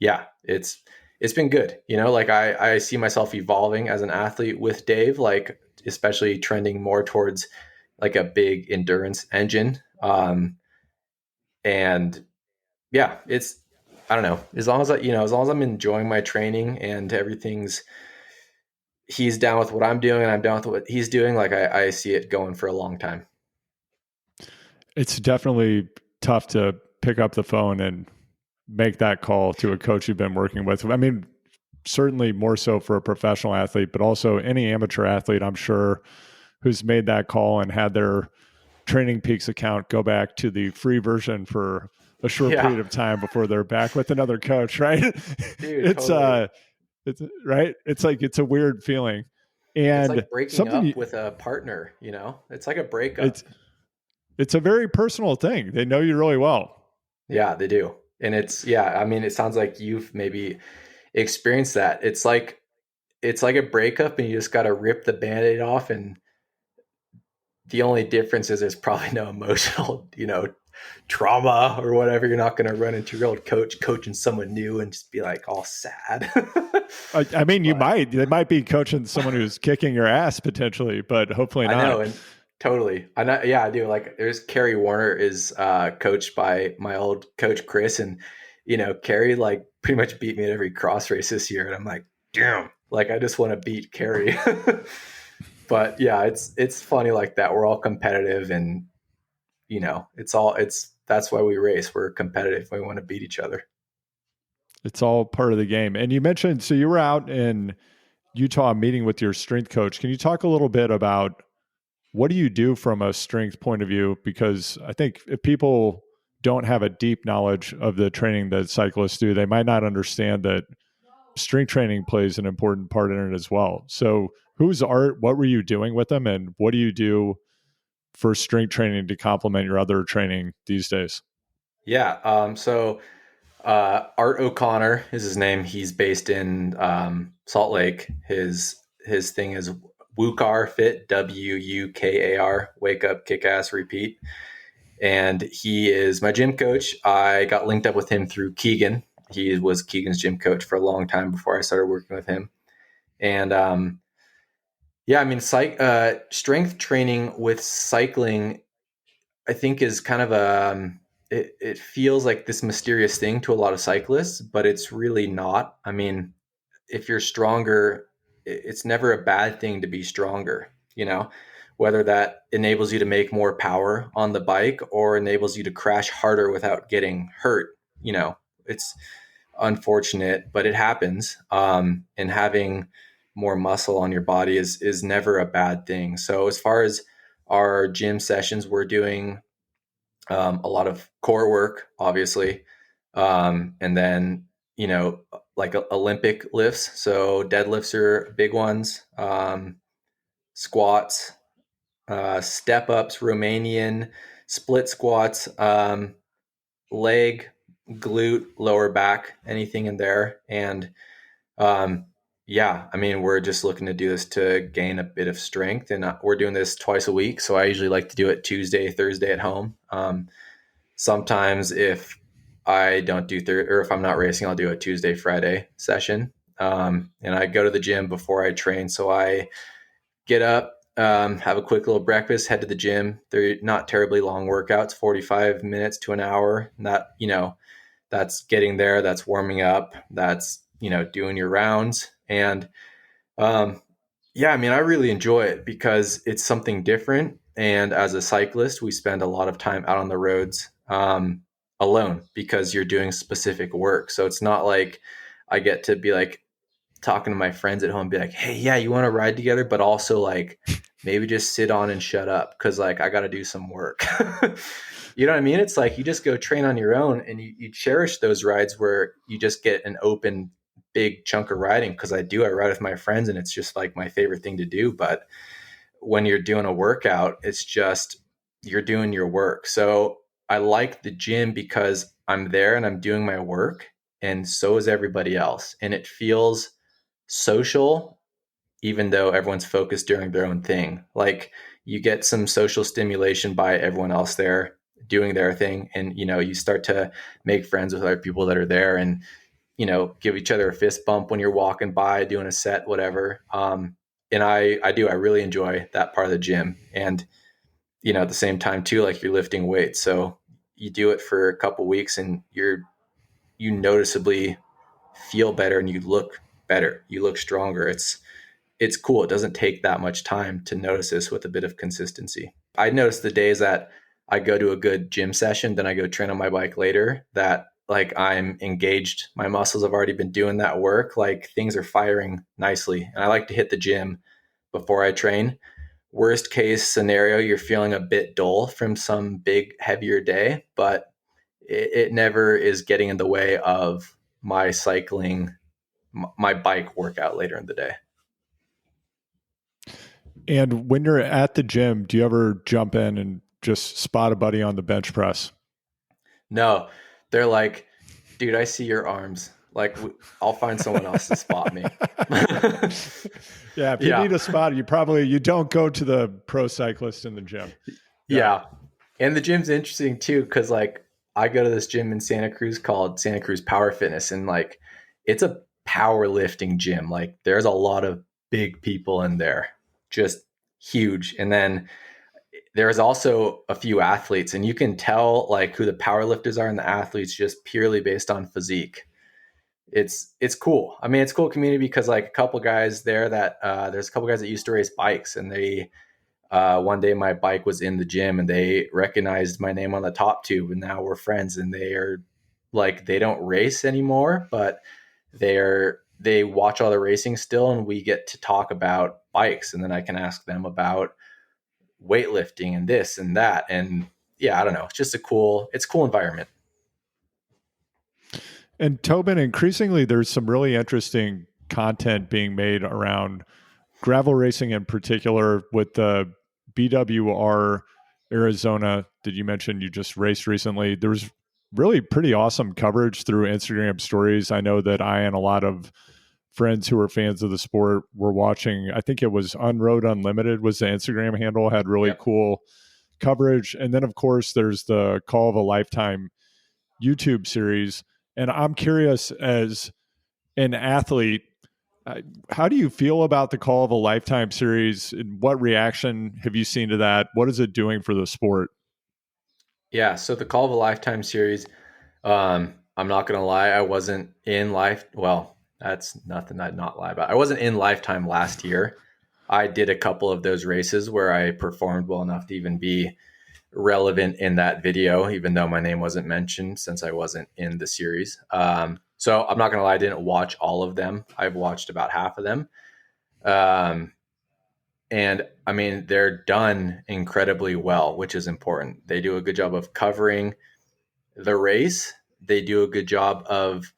Speaker 1: yeah, it's been good. Like I see myself evolving as an athlete with Dave, like especially trending more towards like a big endurance engine. And yeah, I don't know, as long as as long as I'm enjoying my training and he's down with what I'm doing and I'm down with what he's doing, like I see it going for a long time.
Speaker 2: It's definitely tough to pick up the phone and make that call to a coach you've been working with. I mean, certainly more so for a professional athlete, but also any amateur athlete, I'm sure, who's made that call and had their Training Peaks account go back to the free version for a short
Speaker 1: Yeah,
Speaker 2: period of time before they're back with another coach, right?
Speaker 1: dude, totally.
Speaker 2: It's right. It's like, it's a weird feeling.
Speaker 1: It's
Speaker 2: And
Speaker 1: like breaking
Speaker 2: something
Speaker 1: up with a partner, it's like a breakup.
Speaker 2: it's It's a very personal thing. They know you really well.
Speaker 1: Yeah, they do. And I mean, it sounds like you've maybe experienced that. It's like a breakup and you just got to rip the band-aid off, and the only difference is there's probably no emotional, trauma or whatever. You're not going to run into your old coach coaching someone new and just be like all sad.
Speaker 2: I mean, you
Speaker 1: But
Speaker 2: might. They might be coaching someone who's kicking your ass potentially, but hopefully
Speaker 1: I know,
Speaker 2: not.
Speaker 1: and totally. I know, yeah, I do. Like, there's Kerry Warner is coached by my old coach Chris, and Kerry like pretty much beat me at every cross race this year, and I'm like, damn, like I just want to beat Kerry. But yeah, it's funny like that. We're all competitive, and it's that's why we race. We're competitive. We want to beat each other.
Speaker 2: It's all part of the game. And you mentioned, so you were out in Utah meeting with your strength coach. Can you talk a little bit about what do you do from a strength point of view? Because I think if people don't have a deep knowledge of the training that cyclists do, they might not understand that strength training plays an important part in it as well. So, what were you doing with them, and what do you do for strength training to complement your other training these days?
Speaker 1: Yeah. So Art O'Connor is his name. He's based in Salt Lake. His thing is WUKAR Fit, WUKAR, Wake Up, Kick Ass, Repeat. And he is my gym coach. I got linked up with him through Keegan. He was Keegan's gym coach for a long time before I started working with him. And yeah, I mean, strength training with cycling, I think, is kind of it feels like this mysterious thing to a lot of cyclists, but it's really not. I mean, if you're stronger, it's never a bad thing to be stronger, whether that enables you to make more power on the bike or enables you to crash harder without getting hurt. It's unfortunate, but it happens. And having more muscle on your body is never a bad thing. So as far as our gym sessions, we're doing a lot of core work, obviously, and then like Olympic lifts. So deadlifts are big ones, squats, step ups, Romanian split squats, leg, glute, lower back, anything in there, and um, yeah, I mean, we're just looking to do this to gain a bit of strength, and we're doing this twice a week. So I usually like to do it Tuesday, Thursday at home. Sometimes if I don't do or if I'm not racing, I'll do a Tuesday, Friday session. And I go to the gym before I train. So I get up, have a quick little breakfast, head to the gym. They're not terribly long workouts, 45 minutes to an hour. That's getting there. That's warming up. That's, doing your rounds. And um, yeah, I mean, I really enjoy it because it's something different. And as a cyclist, we spend a lot of time out on the roads alone because you're doing specific work. So it's not like I get to be like talking to my friends at home and be like, hey, yeah, you want to ride together? But also like maybe just sit on and shut up because like I got to do some work. You know what I mean? It's like you just go train on your own and you cherish those rides where you just get an open big chunk of riding because I ride with my friends and it's just like my favorite thing to do. But when you're doing a workout, it's just you're doing your work. So I like the gym because I'm there and I'm doing my work, and so is everybody else. And it feels social, even though everyone's focused doing their own thing. Like you get some social stimulation by everyone else there doing their thing. And, you start to make friends with other people that are there and, give each other a fist bump when you're walking by, doing a set, whatever. And I really enjoy that part of the gym. And, at the same time too, like you're lifting weights. So you do it for a couple weeks and you noticeably feel better and you look better. You look stronger. It's cool. It doesn't take that much time to notice this with a bit of consistency. I notice the days that I go to a good gym session, then I go train on my bike later, that like I'm engaged. My muscles have already been doing that work. Like things are firing nicely. And I like to hit the gym before I train. Worst case scenario, you're feeling a bit dull from some big, heavier day, but it never is getting in the way of my cycling, my bike workout later in the day.
Speaker 2: And when you're at the gym, do you ever jump in and just spot a buddy on the bench press?
Speaker 1: No, they're like, dude, I see your arms. Like, I'll find someone else to spot me.
Speaker 2: Yeah, if you
Speaker 1: Yeah.
Speaker 2: need a spot, you don't go to the pro cyclist in the gym. Yeah.
Speaker 1: Yeah. And the gym's interesting too, because like I go to this gym in Santa Cruz called Santa Cruz Power Fitness, and like it's a powerlifting gym. Like there's a lot of big people in there, just huge. And then there's also a few athletes, and you can tell like who the powerlifters are and the athletes just purely based on physique. It's cool. I mean, it's a cool community because like a couple guys there that there's a couple guys that used to race bikes, and they one day my bike was in the gym and they recognized my name on the top tube, and now we're friends, and they are like, they don't race anymore, but they watch all the racing still, and we get to talk about bikes, and then I can ask them about weightlifting and this and that. And yeah, I don't know. It's just it's a cool environment.
Speaker 2: And Tobin, increasingly, there's some really interesting content being made around gravel racing in particular with the BWR Arizona that you mentioned you just raced recently. There was really pretty awesome coverage through Instagram stories. I know that I and a lot of friends who are fans of the sport were watching. I think it was Unroad Unlimited was the Instagram handle, had really
Speaker 1: Yep.
Speaker 2: cool coverage. And then, of course, there's the Call of a Lifetime YouTube series. And I'm curious, as an athlete, how do you feel about the Call of a Lifetime series? And what reaction have you seen to that? What is it doing for the sport?
Speaker 1: Yeah. So the Call of a Lifetime series, I'm not gonna lie, I wasn't in life. Well, that's nothing I'd not lie about. I wasn't in Lifetime last year. I did a couple of those races where I performed well enough to even be relevant in that video, even though my name wasn't mentioned since I wasn't in the series. So I'm not gonna lie, I didn't watch all of them. I've watched about half of them. Um, and I mean, they're done incredibly well, which is important. They do a good job of covering the race. They do a good job of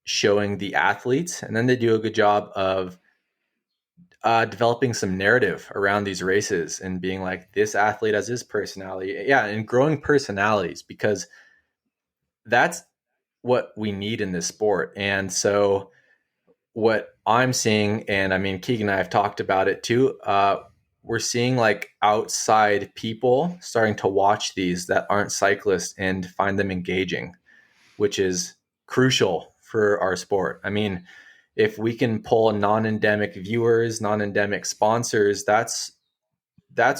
Speaker 1: showing the athletes, and then they do a good job of developing some narrative around these races and being like, this athlete has his personality. Yeah, and growing personalities, because that's what we need in this sport. And so what I'm seeing, and I mean, Keegan and I have talked about it too. We're seeing like outside people starting to watch these that aren't cyclists and find them engaging, which is crucial for our sport. I mean, if we can pull non-endemic viewers, non-endemic sponsors, that's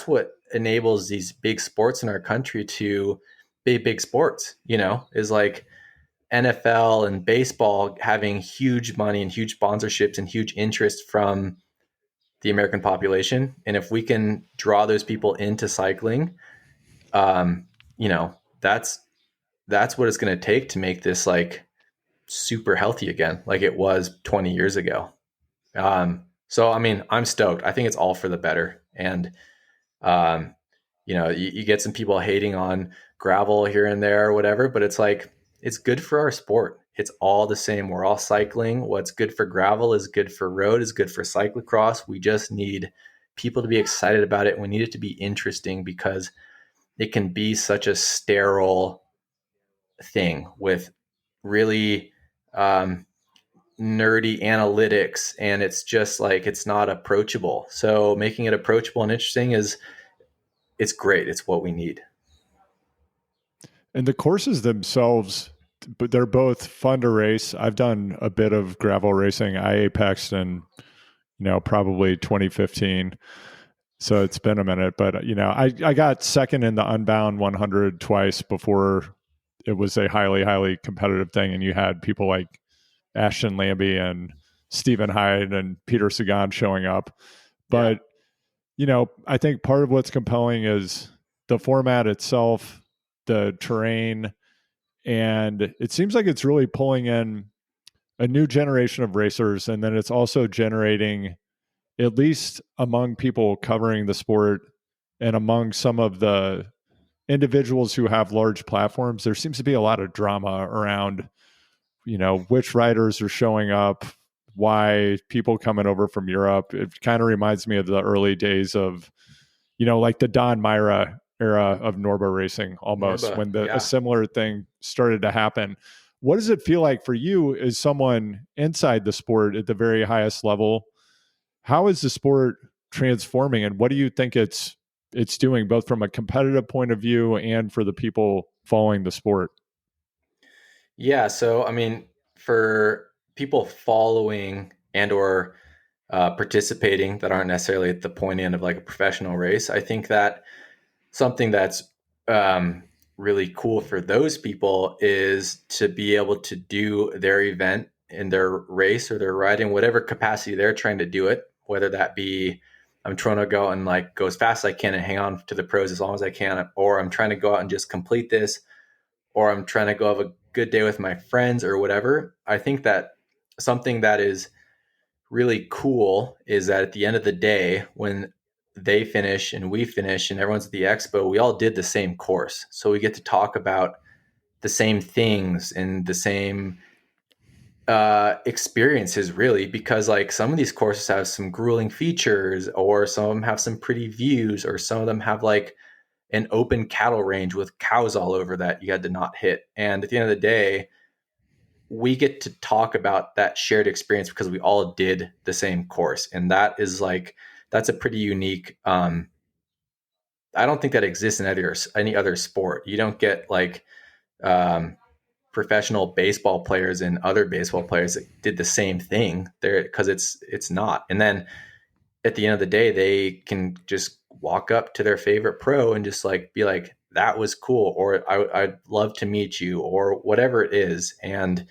Speaker 1: what enables these big sports in our country to be big sports, is like NFL and baseball having huge money and huge sponsorships and huge interest from the American population. And if we can draw those people into cycling, um, you know, that's what it's going to take to make this like super healthy again, like it was 20 years ago. So I mean, I'm stoked. I think it's all for the better. And um, you get some people hating on gravel here and there or whatever, but it's like, it's good for our sport. It's all the same. We're all cycling. What's good for gravel is good for road, is good for cyclocross. We just need people to be excited about it. We need it to be interesting, because it can be such a sterile thing with really nerdy analytics, and it's just like, it's not approachable. So making it approachable and interesting it's great. It's what we need.
Speaker 2: And the courses themselves, but they're both fun to race. I've done a bit of gravel racing. I apexed in, probably 2015. So it's been a minute, but I got second in the Unbound 100 twice before it was a highly, highly competitive thing. And you had people like Ashton Lambie and Stephen Hyde and Peter Sagan showing up.
Speaker 1: Yeah.
Speaker 2: But, I think part of what's compelling is the format itself, the terrain, and it seems like it's really pulling in a new generation of racers. And then it's also generating, at least among people covering the sport and among some of the individuals who have large platforms, there seems to be a lot of drama around, which riders are showing up, why people coming over from Europe. It kind of reminds me of the early days of, like the Don Myra era of Norba racing almost,
Speaker 1: Norba,
Speaker 2: when a
Speaker 1: yeah.
Speaker 2: similar thing started to happen. What does it feel like for you as someone inside the sport at the very highest level? How is the sport transforming, and what do you think it's doing, both from a competitive point of view and for the people following the sport?
Speaker 1: Yeah, so I mean, for people following and or participating that aren't necessarily at the point end of like a professional race, I think that something that's um, really cool for those people is to be able to do their event in their race or their ride in whatever capacity they're trying to do it, whether that be I'm trying to go and like go as fast as I can and hang on to the pros as long as I can, or I'm trying to go out and just complete this, or I'm trying to go have a good day with my friends or whatever. I think that something that is really cool is that at the end of the day, when they finish and we finish and everyone's at the expo, we all did the same course. So we get to talk about the same things and the same experiences, really, because like some of these courses have some grueling features, or some of them have some pretty views, or some of them have like an open cattle range with cows all over that you had to not hit. And at the end of the day, we get to talk about that shared experience because we all did the same course. And that is like, that's a pretty unique, I don't think that exists in any other sport. You don't get like um, professional baseball players and other baseball players that did the same thing there, because it's not. And then at the end of the day, they can just walk up to their favorite pro and just like be like, that was cool, or I'd love to meet you, or whatever it is. And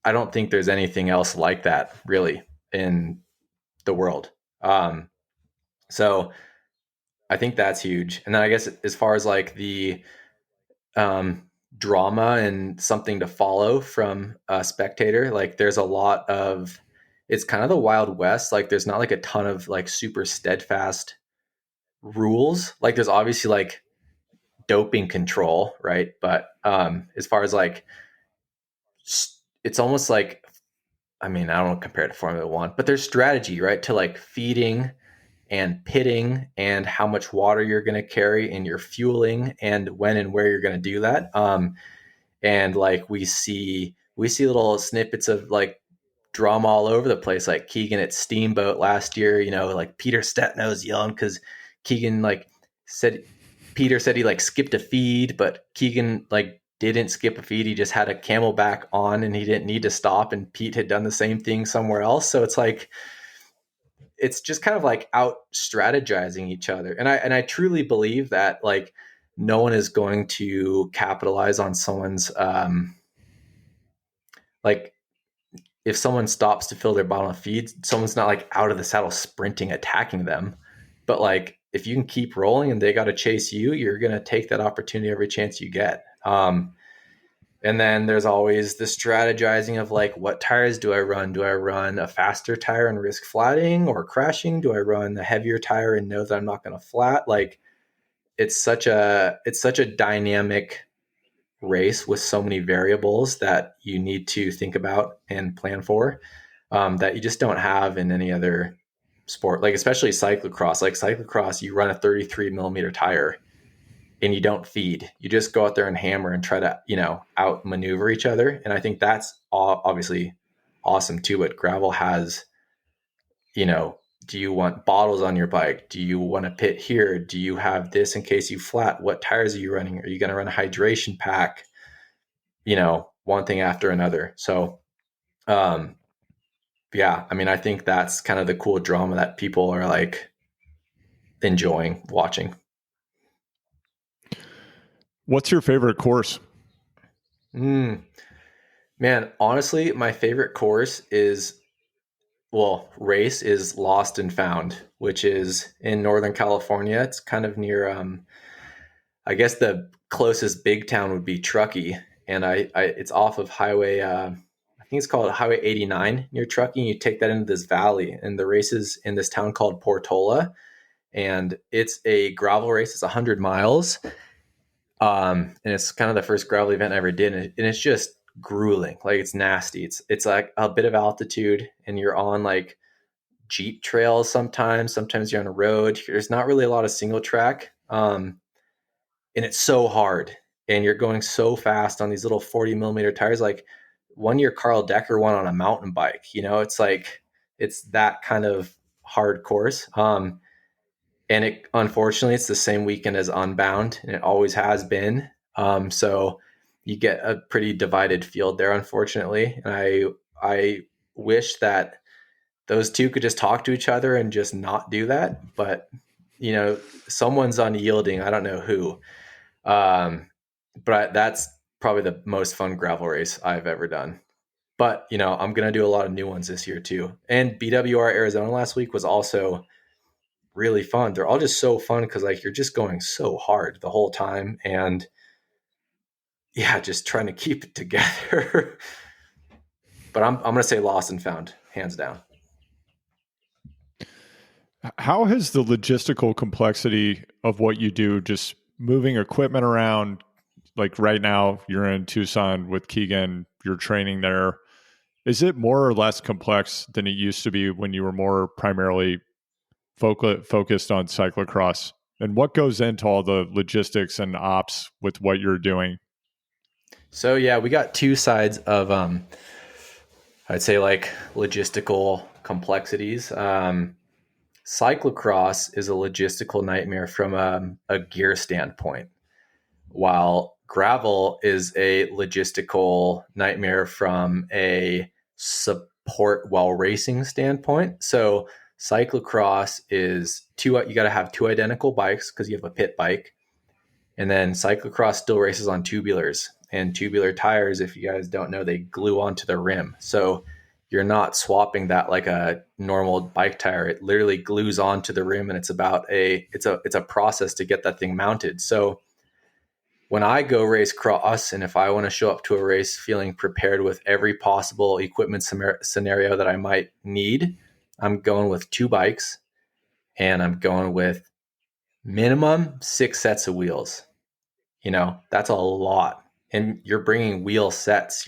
Speaker 1: I don't think there's anything else like that really in the world. Um, so I think that's huge. And then I guess as far as like the um, drama and something to follow from a spectator, like there's a lot of, it's kind of the Wild West. Like there's not like a ton of like super steadfast rules. Like there's obviously like doping control, right? But as far as like, it's almost like, I mean, I don't want to compare it to Formula One, but there's strategy, right? To like feeding and pitting and how much water you're going to carry and your fueling and when and where you're going to do that. And like we see little snippets of like drama all over the place, like Keegan at Steamboat last year, like Peter Stetno's yelling because Keegan like said, Peter said he like skipped a feed, but Keegan like didn't skip a feed. He just had a camelback on and he didn't need to stop. And Pete had done the same thing somewhere else. So it's like, it's just kind of like out strategizing each other. And I truly believe that like no one is going to capitalize on someone's like if someone stops to fill their bottle of feed, someone's not like out of the saddle sprinting attacking them. But like if you can keep rolling and they got to chase you, you're going to take that opportunity every chance you get. And then there's always the strategizing of like, what tires do I run? Do I run a faster tire and risk flatting or crashing? Do I run a heavier tire and know that I'm not going to flat? Like it's such a dynamic race with so many variables that you need to think about and plan for, that you just don't have in any other sport. Like especially cyclocross. Like cyclocross, you run a 33 millimeter tire and you don't feed. You just go out there and hammer and try to, outmaneuver each other. And I think that's obviously awesome too. But gravel has, do you want bottles on your bike? Do you want to pit here? Do you have this in case you flat? What tires are you running? Are you going to run a hydration pack? One thing after another. So, um, yeah, I mean, I think that's kind of the cool drama that people are like enjoying watching.
Speaker 2: What's your favorite course?
Speaker 1: Mm, man, honestly, my favorite course is, well, race is Lost and Found, which is in Northern California. It's kind of near, I guess the closest big town would be Truckee. And it's off of Highway, I think it's called Highway 89 near Truckee. You take that into this valley, and the race is in this town called Portola. And it's a gravel race. It's 100 miles. And it's kind of the first gravel event I ever did. And it's just grueling. Like it's nasty. It's like a bit of altitude and you're on like Jeep trails sometimes. Sometimes you're on a road. There's not really a lot of single track. and it's so hard, and you're going so fast on these little 40 millimeter tires, like one year Carl Decker won on a mountain bike. It's like it's that kind of hard course. And it, unfortunately, it's the same weekend as Unbound, and it always has been. So you get a pretty divided field there, unfortunately. And I wish that those two could just talk to each other and just not do that. But someone's unyielding. I don't know who. But that's probably the most fun gravel race I've ever done. But I'm gonna do a lot of new ones this year too. And BWR Arizona last week was also really fun. They're all just so fun because like you're just going so hard the whole time, and yeah, just trying to keep it together. But I'm gonna say lost and found, hands down.
Speaker 2: How has the logistical complexity of what you do, just moving equipment around, like right now you're in Tucson with Keegan, you're training there. Is it more or less complex than it used to be when you were more primarily focused on cyclocross? And what goes into all the logistics and ops with what you're doing?
Speaker 1: So yeah, we got two sides of I'd say like logistical complexities. Cyclocross is a logistical nightmare from a gear standpoint, while gravel is a logistical nightmare from a support while racing standpoint. So cyclocross is you got to have two identical bikes because you have a pit bike, and then cyclocross still races on tubulars, and tubular tires, if you guys don't know, they glue onto the rim. So you're not swapping that like a normal bike tire. It literally glues onto the rim, and it's a process to get that thing mounted. So when I go race cross, and if I want to show up to a race feeling prepared with every possible equipment scenario that I might need, I'm going with two bikes, and I'm going with minimum 6 sets of wheels. That's a lot. And you're bringing wheel sets.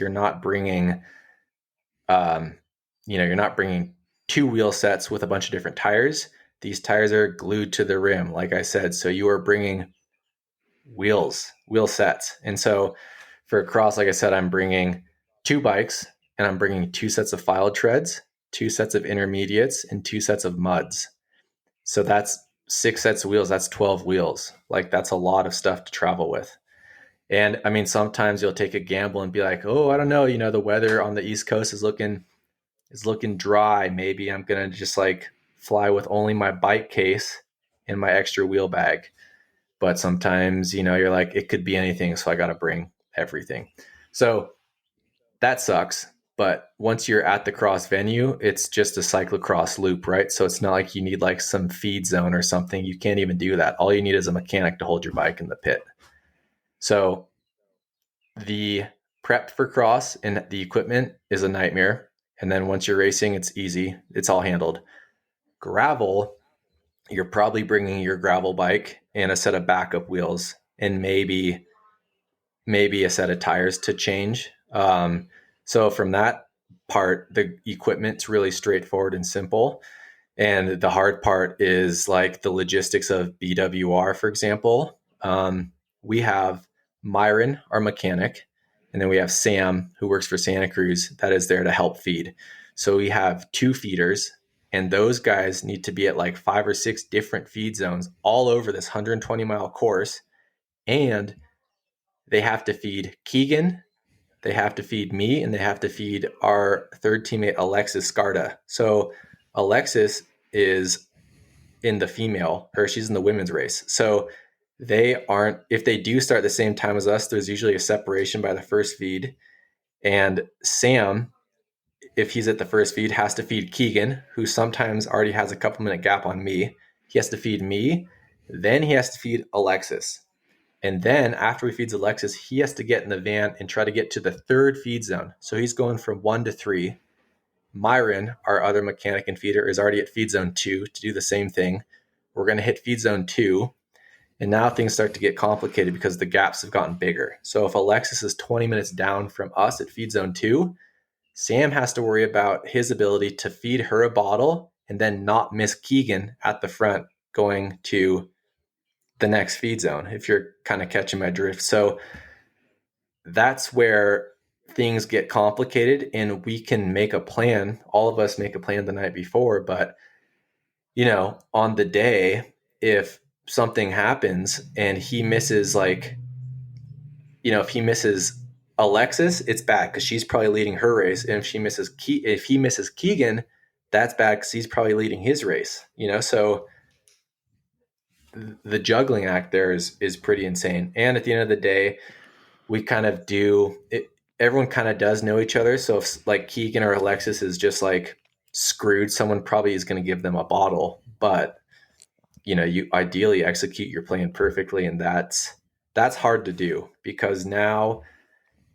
Speaker 1: Um, you're not bringing two wheel sets with a bunch of different tires. These tires are glued to the rim, like I said. So you are bringing wheel sets. And so for a cross, like I said, I'm bringing two bikes, and I'm bringing 2 sets of filed treads, 2 sets of intermediates, and 2 sets of muds. So that's 6 sets of wheels. That's 12 wheels. Like that's a lot of stuff to travel with. And I mean, sometimes you'll take a gamble and be like, oh, I don't know, the weather on the East Coast is looking dry. Maybe I'm gonna just like fly with only my bike case and my extra wheel bag. But sometimes, you're like, it could be anything, so I got to bring everything. So that sucks. But once you're at the cross venue, it's just a cyclocross loop, right? So it's not like you need like some feed zone or something. You can't even do that. All you need is a mechanic to hold your bike in the pit. So the prep for cross and the equipment is a nightmare. And then once you're racing, it's easy. It's all handled. Gravel, you're probably bringing your gravel bike and a set of backup wheels and maybe a set of tires to change. So from that part, the equipment's really straightforward and simple. And the hard part is like the logistics of BWR, for example. We have Myron, our mechanic, and then we have Sam, who works for Santa Cruz, that is there to help feed. So we have two feeders, and those guys need to be at like 5 or 6 different feed zones all over this 120-mile course. And they have to feed Keegan, they have to feed me, and they have to feed our third teammate, Alexis Scarda. So Alexis is in the female, or she's in the women's race. So they aren't, if they do start the same time as us, there's usually a separation by the first feed. And Sam, if he's at the first feed, has to feed Keegan, who sometimes already has a couple minute gap on me. He has to feed me. Then he has to feed Alexis. And then after he feeds Alexis, he has to get in the van and try to get to the third feed zone. So he's going from 1 to 3. Myron, our other mechanic and feeder, is already at feed zone 2 to do the same thing. We're going to hit feed zone 2. And now things start to get complicated because the gaps have gotten bigger. So if Alexis is 20 minutes down from us at feed zone 2, Sam has to worry about his ability to feed her a bottle and then not miss Keegan at the front going to the next feed zone, if you're kind of catching my drift. So that's where things get complicated, and we can make a plan. All of us make a plan the night before, but on the day, if something happens and he misses, like, if he misses Alexis, it's bad because she's probably leading her race. And if he misses Keegan, that's bad because he's probably leading his race. So the juggling act there is pretty insane. And at the end of the day, we kind of do it. Everyone kind of does know each other. So if like Keegan or Alexis is just like screwed, someone probably is going to give them a bottle. But you ideally execute your plan perfectly, and that's hard to do because now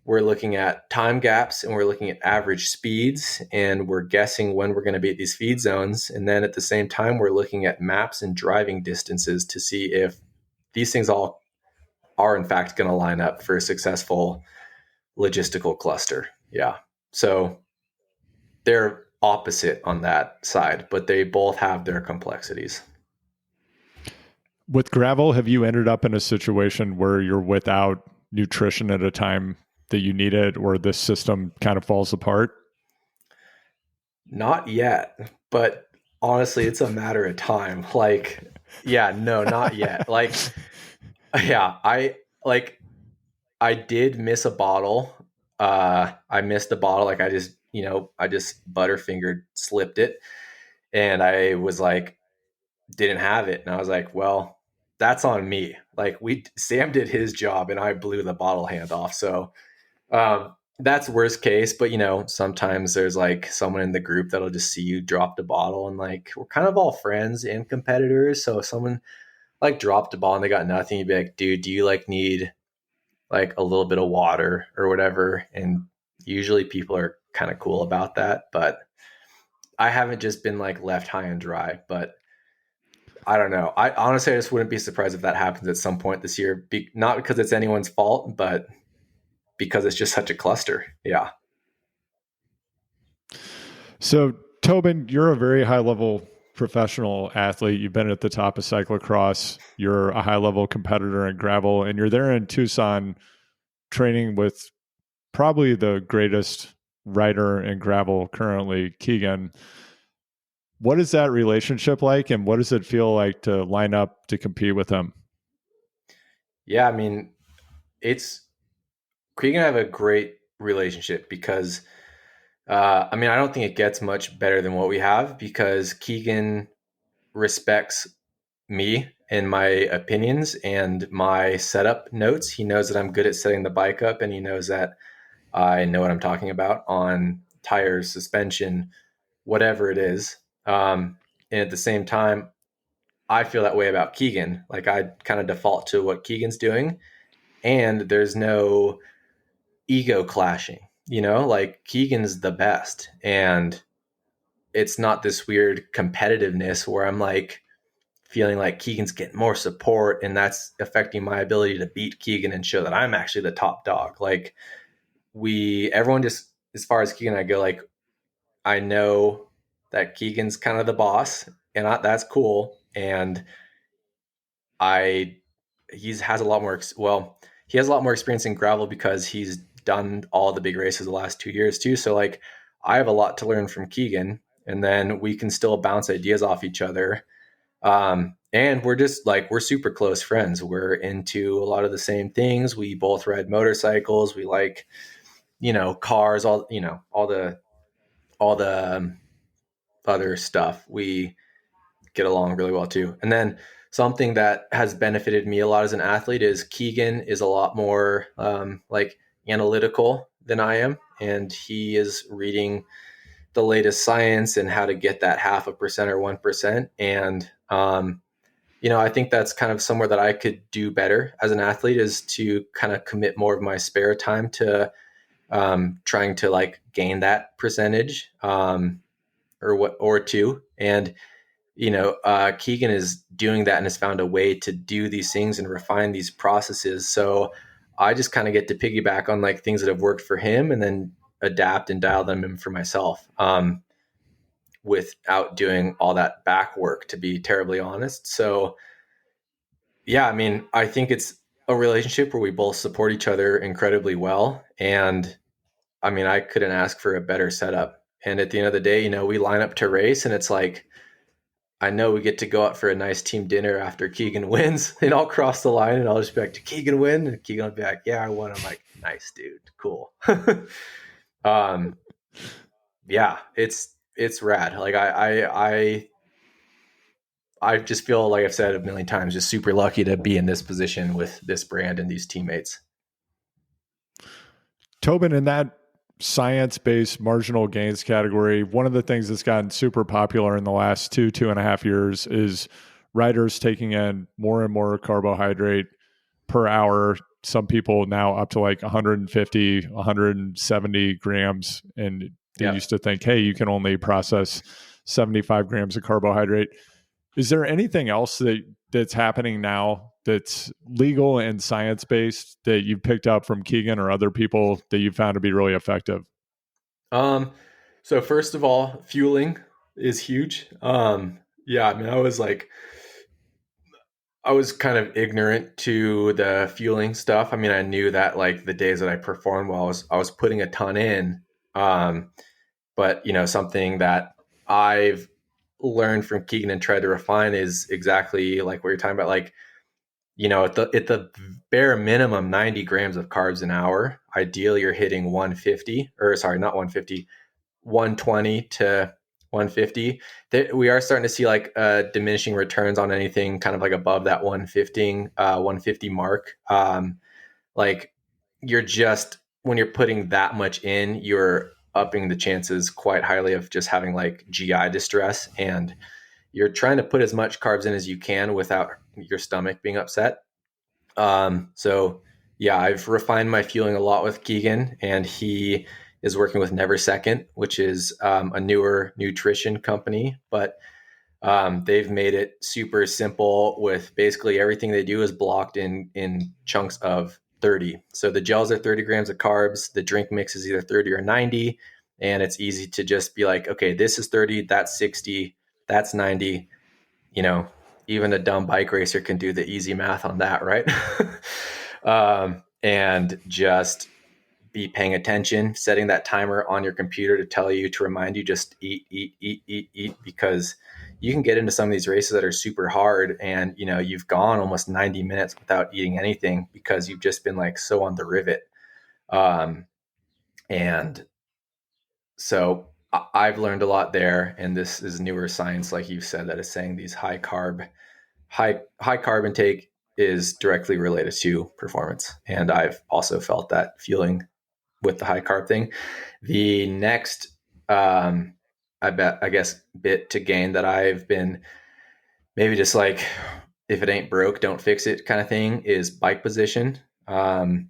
Speaker 1: we're looking at time gaps and we're looking at average speeds and we're guessing when we're going to be at these feed zones. And then at the same time, we're looking at maps and driving distances to see if these things all are in fact going to line up for a successful logistical cluster. Yeah. So they're opposite on that side, but they both have their complexities.
Speaker 2: With gravel, have you ended up in a situation where you're without nutrition at a time that you need it, or this system kind of falls apart?
Speaker 1: Not yet, but honestly, it's a matter of time. Like, yeah, no, not yet. Like, yeah, I did miss a bottle. I missed a bottle. Like I just butterfingered slipped it, and I was like, didn't have it, and I was like, well, that's on me. Like Sam did his job, and I blew the bottle hand off. So that's worst case, but sometimes there's like someone in the group that'll just see you drop the bottle, and like we're kind of all friends and competitors. So if someone like dropped a ball and they got nothing, you'd be like, dude, do you like need like a little bit of water or whatever? And usually people are kind of cool about that, but I haven't just been like left high and dry. But I don't know. I honestly, I just wouldn't be surprised if that happens at some point this year. Not because it's anyone's fault, but because it's just such a cluster. Yeah.
Speaker 2: So, Tobin, you're a very high level professional athlete. You've been at the top of cyclocross. You're a high level competitor in gravel, and you're there in Tucson training with probably the greatest rider in gravel currently, Keegan. What is that relationship like, and what does it feel like to line up to compete with him?
Speaker 1: Yeah. I mean, it's Krieg and I have a great relationship because, I don't think it gets much better than what we have because Keegan respects me and my opinions and my setup notes. He knows that I'm good at setting the bike up, and he knows that I know what I'm talking about on tires, suspension, whatever it is. And at the same time, I feel that way about Keegan. Like I kind of default to what Keegan's doing, and there's no ego clashing. Like Keegan's the best, and it's not this weird competitiveness where I'm like feeling like Keegan's getting more support and that's affecting my ability to beat Keegan and show that I'm actually the top dog. Like everyone just, as far as Keegan and I go, like I know that Keegan's kind of the boss, and that's cool. And I, has a lot more, he has a lot more experience in gravel because he's done all the big races the last 2 years too. So like I have a lot to learn from Keegan, and then we can still bounce ideas off each other. And we're just like, we're super close friends. We're into a lot of the same things. We both ride motorcycles. We like, cars, all the other stuff. We get along really well too. And then something that has benefited me a lot as an athlete is Keegan is a lot more like analytical than I am, and he is reading the latest science and how to get that 0.5% or 1%. And I think that's kind of somewhere that I could do better as an athlete, is to kind of commit more of my spare time to trying to like gain that percentage or two. And Keegan is doing that and has found a way to do these things and refine these processes. So I just kind of get to piggyback on like things that have worked for him and then adapt and dial them in for myself, without doing all that back work, to be terribly honest. So Yeah, I mean, I think it's a relationship where we both support each other incredibly well. And I mean, I couldn't ask for a better setup. And at the end of the day, we line up to race and it's like, I know we get to go out for a nice team dinner after Keegan wins and I'll cross the line and I'll just be like, did Keegan win? And Keegan will be like, yeah, I won. I'm like, nice, dude. Cool. um, yeah, it's rad. Like I just feel like I've said a million times, just super lucky to be in this position with this brand and these teammates.
Speaker 2: Tobin, in that science-based marginal gains category, one of the things that's gotten super popular in the last 2.5 years is riders taking in more and more carbohydrate per hour. Some people now up to like 150, 170 grams. And they
Speaker 1: Yep.
Speaker 2: used to think, hey, you can only process 75 grams of carbohydrate. Is there anything else that's happening now that's legal and science based that you've picked up from Keegan or other people that you found to be really effective?
Speaker 1: Um, so first of all, fueling is huge. Yeah, I mean, I was kind of ignorant to the fueling stuff. I mean, I knew that like the days that I performed well, I was putting a ton in. Um, but something that I've learned from Keegan and tried to refine is exactly like what you're talking about. Like, at the bare minimum 90 grams of carbs an hour. Ideally, you're hitting 150, or sorry, not 150, 120 to 150. We are starting to see like diminishing returns on anything kind of like above that 150 mark. Like you're just when you're putting that much in, you're upping the chances quite highly of just having like GI distress, and you're trying to put as much carbs in as you can without your stomach being upset. So yeah, I've refined my fueling a lot with Keegan, and he is working with Never Second, which is a newer nutrition company, but they've made it super simple with basically everything they do is blocked in chunks of 30. So the gels are 30 grams of carbs. The drink mix is either 30 or 90. And it's easy to just be like, okay, this is 30, that's 60, that's 90. You know, even a dumb bike racer can do the easy math on that, right? And just be paying attention, setting that timer on your computer to tell you, to remind you, just eat, eat, eat, eat, eat, because you can get into some of these races that are super hard and, you've gone almost 90 minutes without eating anything because you've just been like so on the rivet. And so I've learned a lot there. And this is newer science, like you said, that is saying these high carb intake is directly related to performance. And I've also felt that feeling with the high carb thing. The next, I guess, bit to gain that I've been maybe just like, if it ain't broke, don't fix it kind of thing is bike position. Narrower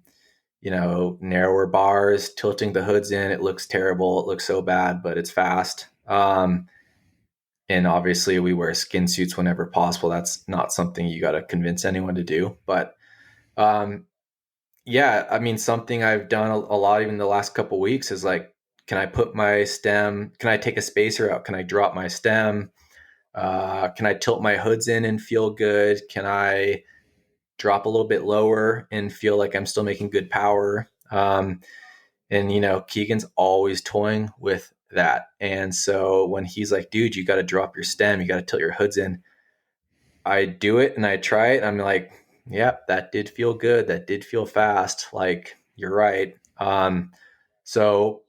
Speaker 1: bars, tilting the hoods in. It looks terrible. It looks so bad, but it's fast. And obviously, we wear skin suits whenever possible. That's not something you got to convince anyone to do. But um, yeah, I mean, something I've done a lot even the last couple of weeks is like, can I put my stem? Can I take a spacer out? Can I drop my stem? Can I tilt my hoods in and feel good? Can I drop a little bit lower and feel like I'm still making good power? And Keegan's always toying with that. And so when he's like, dude, you got to drop your stem, you got to tilt your hoods in, I do it and I try it. And I'm like, yep, that did feel good. That did feel fast. Like, you're right. So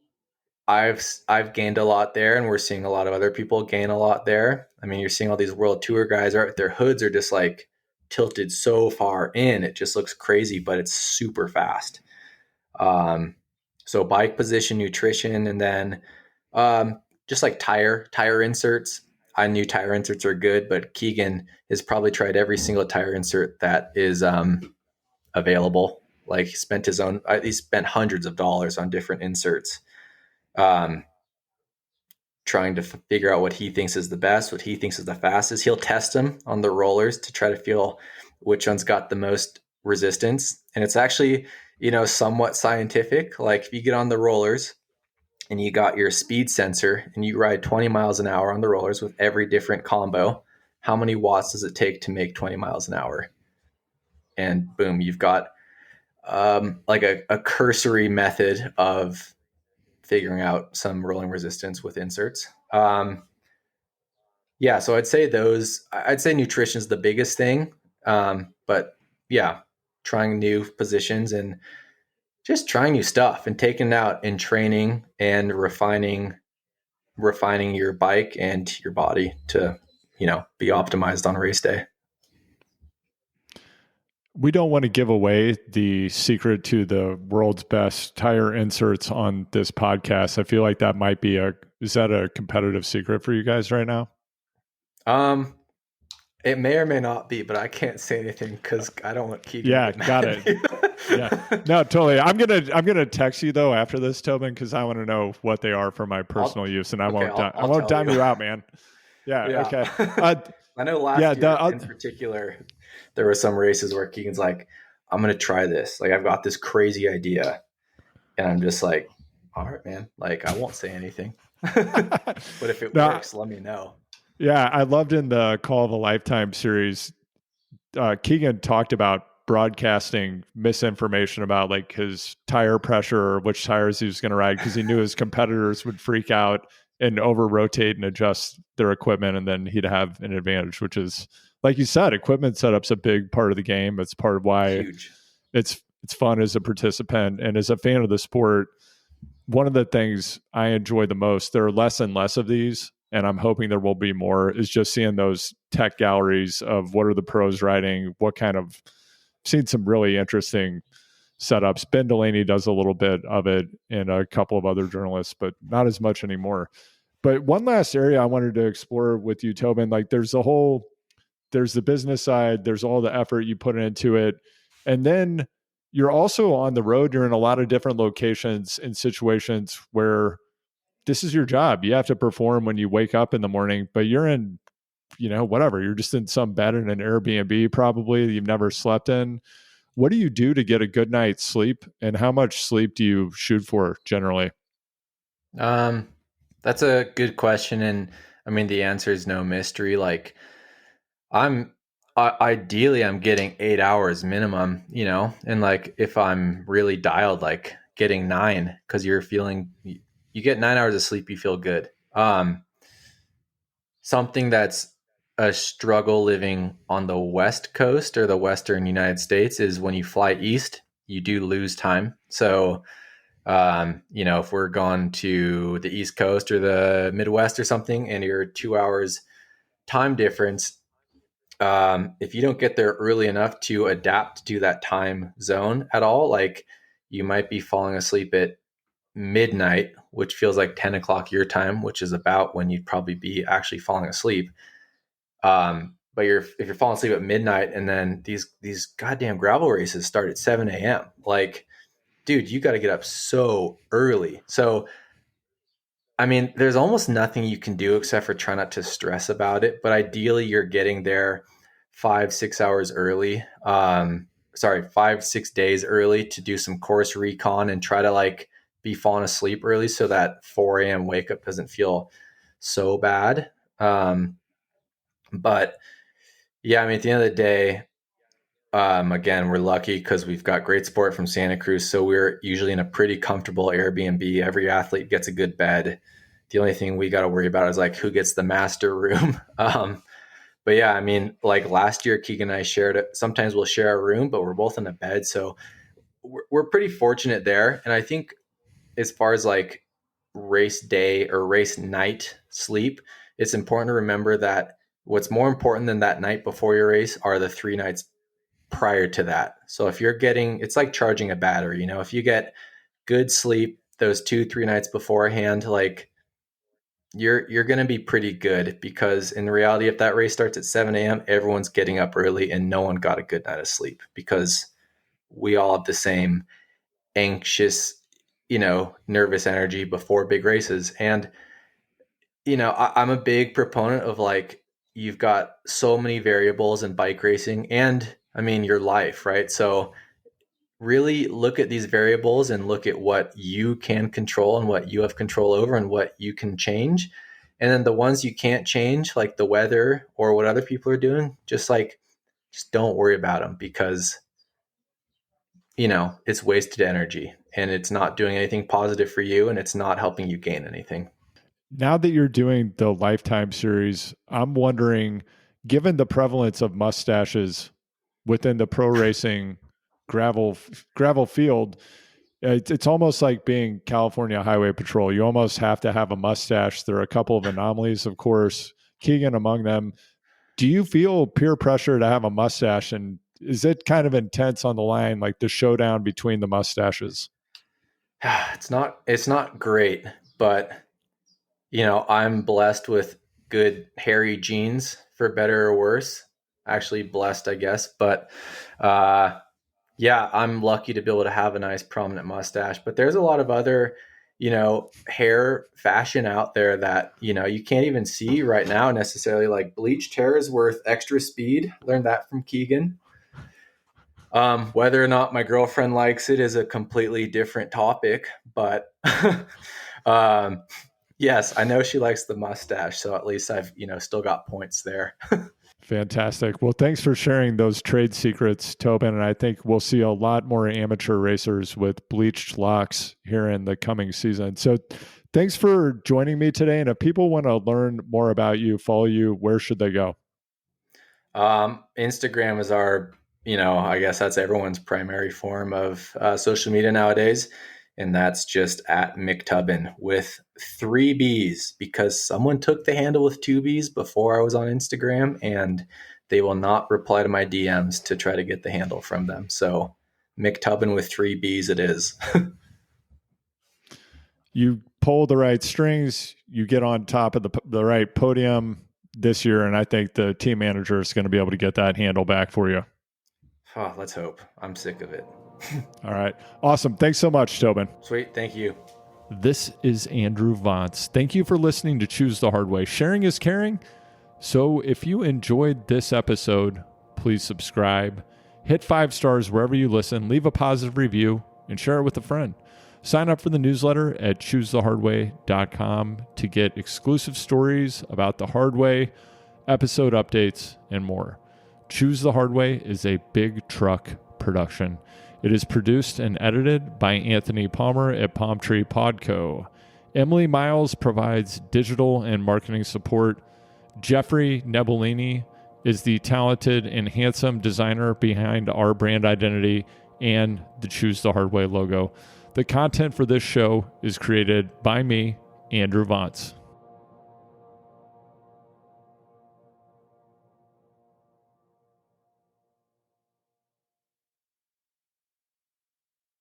Speaker 1: I've gained a lot there, and we're seeing a lot of other people gain a lot there. I mean, you're seeing all these world tour guys, their hoods are just like tilted so far in, it just looks crazy, but it's super fast. Um, so bike position, nutrition, and then just like tire inserts. I knew tire inserts are good, but Keegan has probably tried every single tire insert that is available. Like he spent hundreds of dollars on different inserts, um, trying to figure out what he thinks is the best, what he thinks is the fastest. He'll test them on the rollers to try to feel which one's got the most resistance. And it's actually, somewhat scientific. Like if you get on the rollers and you got your speed sensor and you ride 20 miles an hour on the rollers with every different combo, how many watts does it take to make 20 miles an hour? and boom, you've got like a cursory method of figuring out some rolling resistance with inserts. Yeah, so I'd say nutrition is the biggest thing. But yeah, trying new positions and just trying new stuff and taking it out in training and refining your bike and your body to, be optimized on race day.
Speaker 2: We don't want to give away the secret to the world's best tire inserts on this podcast. I feel like that might be is that a competitive secret for you guys right now?
Speaker 1: Um, it may or may not be, but I can't say anything because I don't want Keegan
Speaker 2: Yeah,
Speaker 1: to get
Speaker 2: got
Speaker 1: mad at
Speaker 2: it.
Speaker 1: me.
Speaker 2: Yeah, no, totally. I'm gonna text you though after this, Tobin, because I want to know what they are for my personal use, and I
Speaker 1: I'll
Speaker 2: won't
Speaker 1: tell
Speaker 2: dime
Speaker 1: you.
Speaker 2: you out, man. Yeah,
Speaker 1: Yeah.
Speaker 2: okay.
Speaker 1: I know
Speaker 2: Yeah,
Speaker 1: last year in particular, there were some races where Keegan's like, I'm going to try this. Like, I've got this crazy idea. And I'm just like, all right, man. Like, I won't say anything. But if it
Speaker 2: no,
Speaker 1: works, let me know.
Speaker 2: yeah, I loved in the Call of a Lifetime series. Keegan talked about broadcasting misinformation about like his tire pressure or which tires he was going to ride because he knew his competitors would freak out and over rotate and adjust their equipment, and then he'd have an advantage, which is, like you said, equipment setup's a big part of the game. It's part of why
Speaker 1: Huge.
Speaker 2: it's fun as a participant and as a fan of the sport. One of the things I enjoy the most, there are less and less of these, and I'm hoping there will be more, is just seeing those tech galleries of what are the pros riding, what kind of, seen some really interesting setups. Ben Delaney does a little bit of it and a couple of other journalists, but not as much anymore. But one last area I wanted to explore with you, Tobin, like there's the business side, there's all the effort you put into it. And then you're also on the road. You're in a lot of different locations and situations where this is your job. You have to perform when you wake up in the morning, but you're in, whatever. You're just in some bed in an Airbnb, probably you've never slept in. What do you do to get a good night's sleep? And how much sleep do you shoot for generally?
Speaker 1: Um, that's a good question. And I mean, the answer is no mystery. Like, I'm ideally I'm getting 8 hours minimum, and like if I'm really dialed, like getting 9 because you get 9 hours of sleep, you feel good. Something that's a struggle living on the West Coast or the Western United States is when you fly east, you do lose time. So, if we're going to the East Coast or the Midwest or something, and you're 2 hours time difference, if you don't get there early enough to adapt to that time zone at all, like you might be falling asleep at midnight, which feels like 10 o'clock your time, which is about when you'd probably be actually falling asleep. But if you're falling asleep at midnight and then these goddamn gravel races start at 7 a.m., like, dude, you got to get up so early. So, I mean, there's almost nothing you can do except for try not to stress about it. But ideally, you're getting there 5-6 hours early. Sorry, 5-6 days early to do some course recon and try to like be falling asleep early so that 4 a.m. wake up doesn't feel so bad. But yeah, I mean, at the end of the day, again, we're lucky because we've got great support from Santa Cruz. So we're usually in a pretty comfortable Airbnb. Every athlete gets a good bed. The only thing we got to worry about is like who gets the master room. But yeah, I mean, like last year, Keegan and I shared it. Sometimes we'll share a room, but we're both in a bed. So we're pretty fortunate there. And I think as far as like race day or race night sleep, it's important to remember that what's more important than that night before your race are the 3 nights prior to that. So if you're getting, it's like charging a battery, if you get good sleep those 2-3 nights beforehand, like you're going to be pretty good because in reality, if that race starts at 7 a.m., everyone's getting up early and no one got a good night of sleep because we all have the same anxious, nervous energy before big races. And, I'm a big proponent of like, you've got so many variables in bike racing and I mean, your life, right? So really look at these variables and look at what you can control and what you have control over and what you can change. And then the ones you can't change, like the weather or what other people are doing, just don't worry about them because it's wasted energy and it's not doing anything positive for you and it's not helping you gain anything.
Speaker 2: Now that you're doing the Lifetime series, I'm wondering, given the prevalence of mustaches within the pro racing gravel field, it's almost like being California Highway Patrol. You almost have to have a mustache. There are a couple of anomalies, of course, Keegan among them. Do you feel peer pressure to have a mustache? And is it kind of intense on the line, like the showdown between the mustaches?
Speaker 1: It's not great, but I'm blessed with good hairy genes for better or worse. Actually blessed, I guess, but yeah, I'm lucky to be able to have a nice prominent mustache, but there's a lot of other, hair fashion out there that, you can't even see right now necessarily. Like bleached hair is worth extra speed. Learned that from Keegan. Whether or not my girlfriend likes it is a completely different topic, but um, yes, I know she likes the mustache, so at least I've, still got points there.
Speaker 2: Fantastic. Well, thanks for sharing those trade secrets, Tobin. And I think we'll see a lot more amateur racers with bleached locks here in the coming season. So thanks for joining me today. And if people want to learn more about you, follow you, where should they go?
Speaker 1: Instagram is our, I guess that's everyone's primary form of social media nowadays. And that's just at McTobin with 3 B's, because someone took the handle with 2 B's before I was on Instagram and they will not reply to my DMs to try to get the handle from them. So McTobin with 3 B's it is.
Speaker 2: You pull the right strings, you get on top of the right podium this year, and I think the team manager is going to be able to get that handle back for you.
Speaker 1: Oh, let's hope. I'm sick of it.
Speaker 2: All right. Awesome. Thanks so much, Tobin.
Speaker 1: Sweet. Thank you.
Speaker 2: This is Andrew Vance. Thank you for listening to Choose the Hard Way. Sharing is caring. So if you enjoyed this episode, please subscribe, hit 5 stars wherever you listen, leave a positive review, and share it with a friend. Sign up for the newsletter at choosethehardway.com to get exclusive stories about the hard way, episode updates, and more. Choose the Hard Way is a Big Truck production. It is produced and edited by Anthony Palmer at Palm Tree Podco. Emily Miles provides digital and marketing support. Jeffrey Nebellini is the talented and handsome designer behind our brand identity and the Choose the Hard Way logo. The content for this show is created by me, Andrew Vance.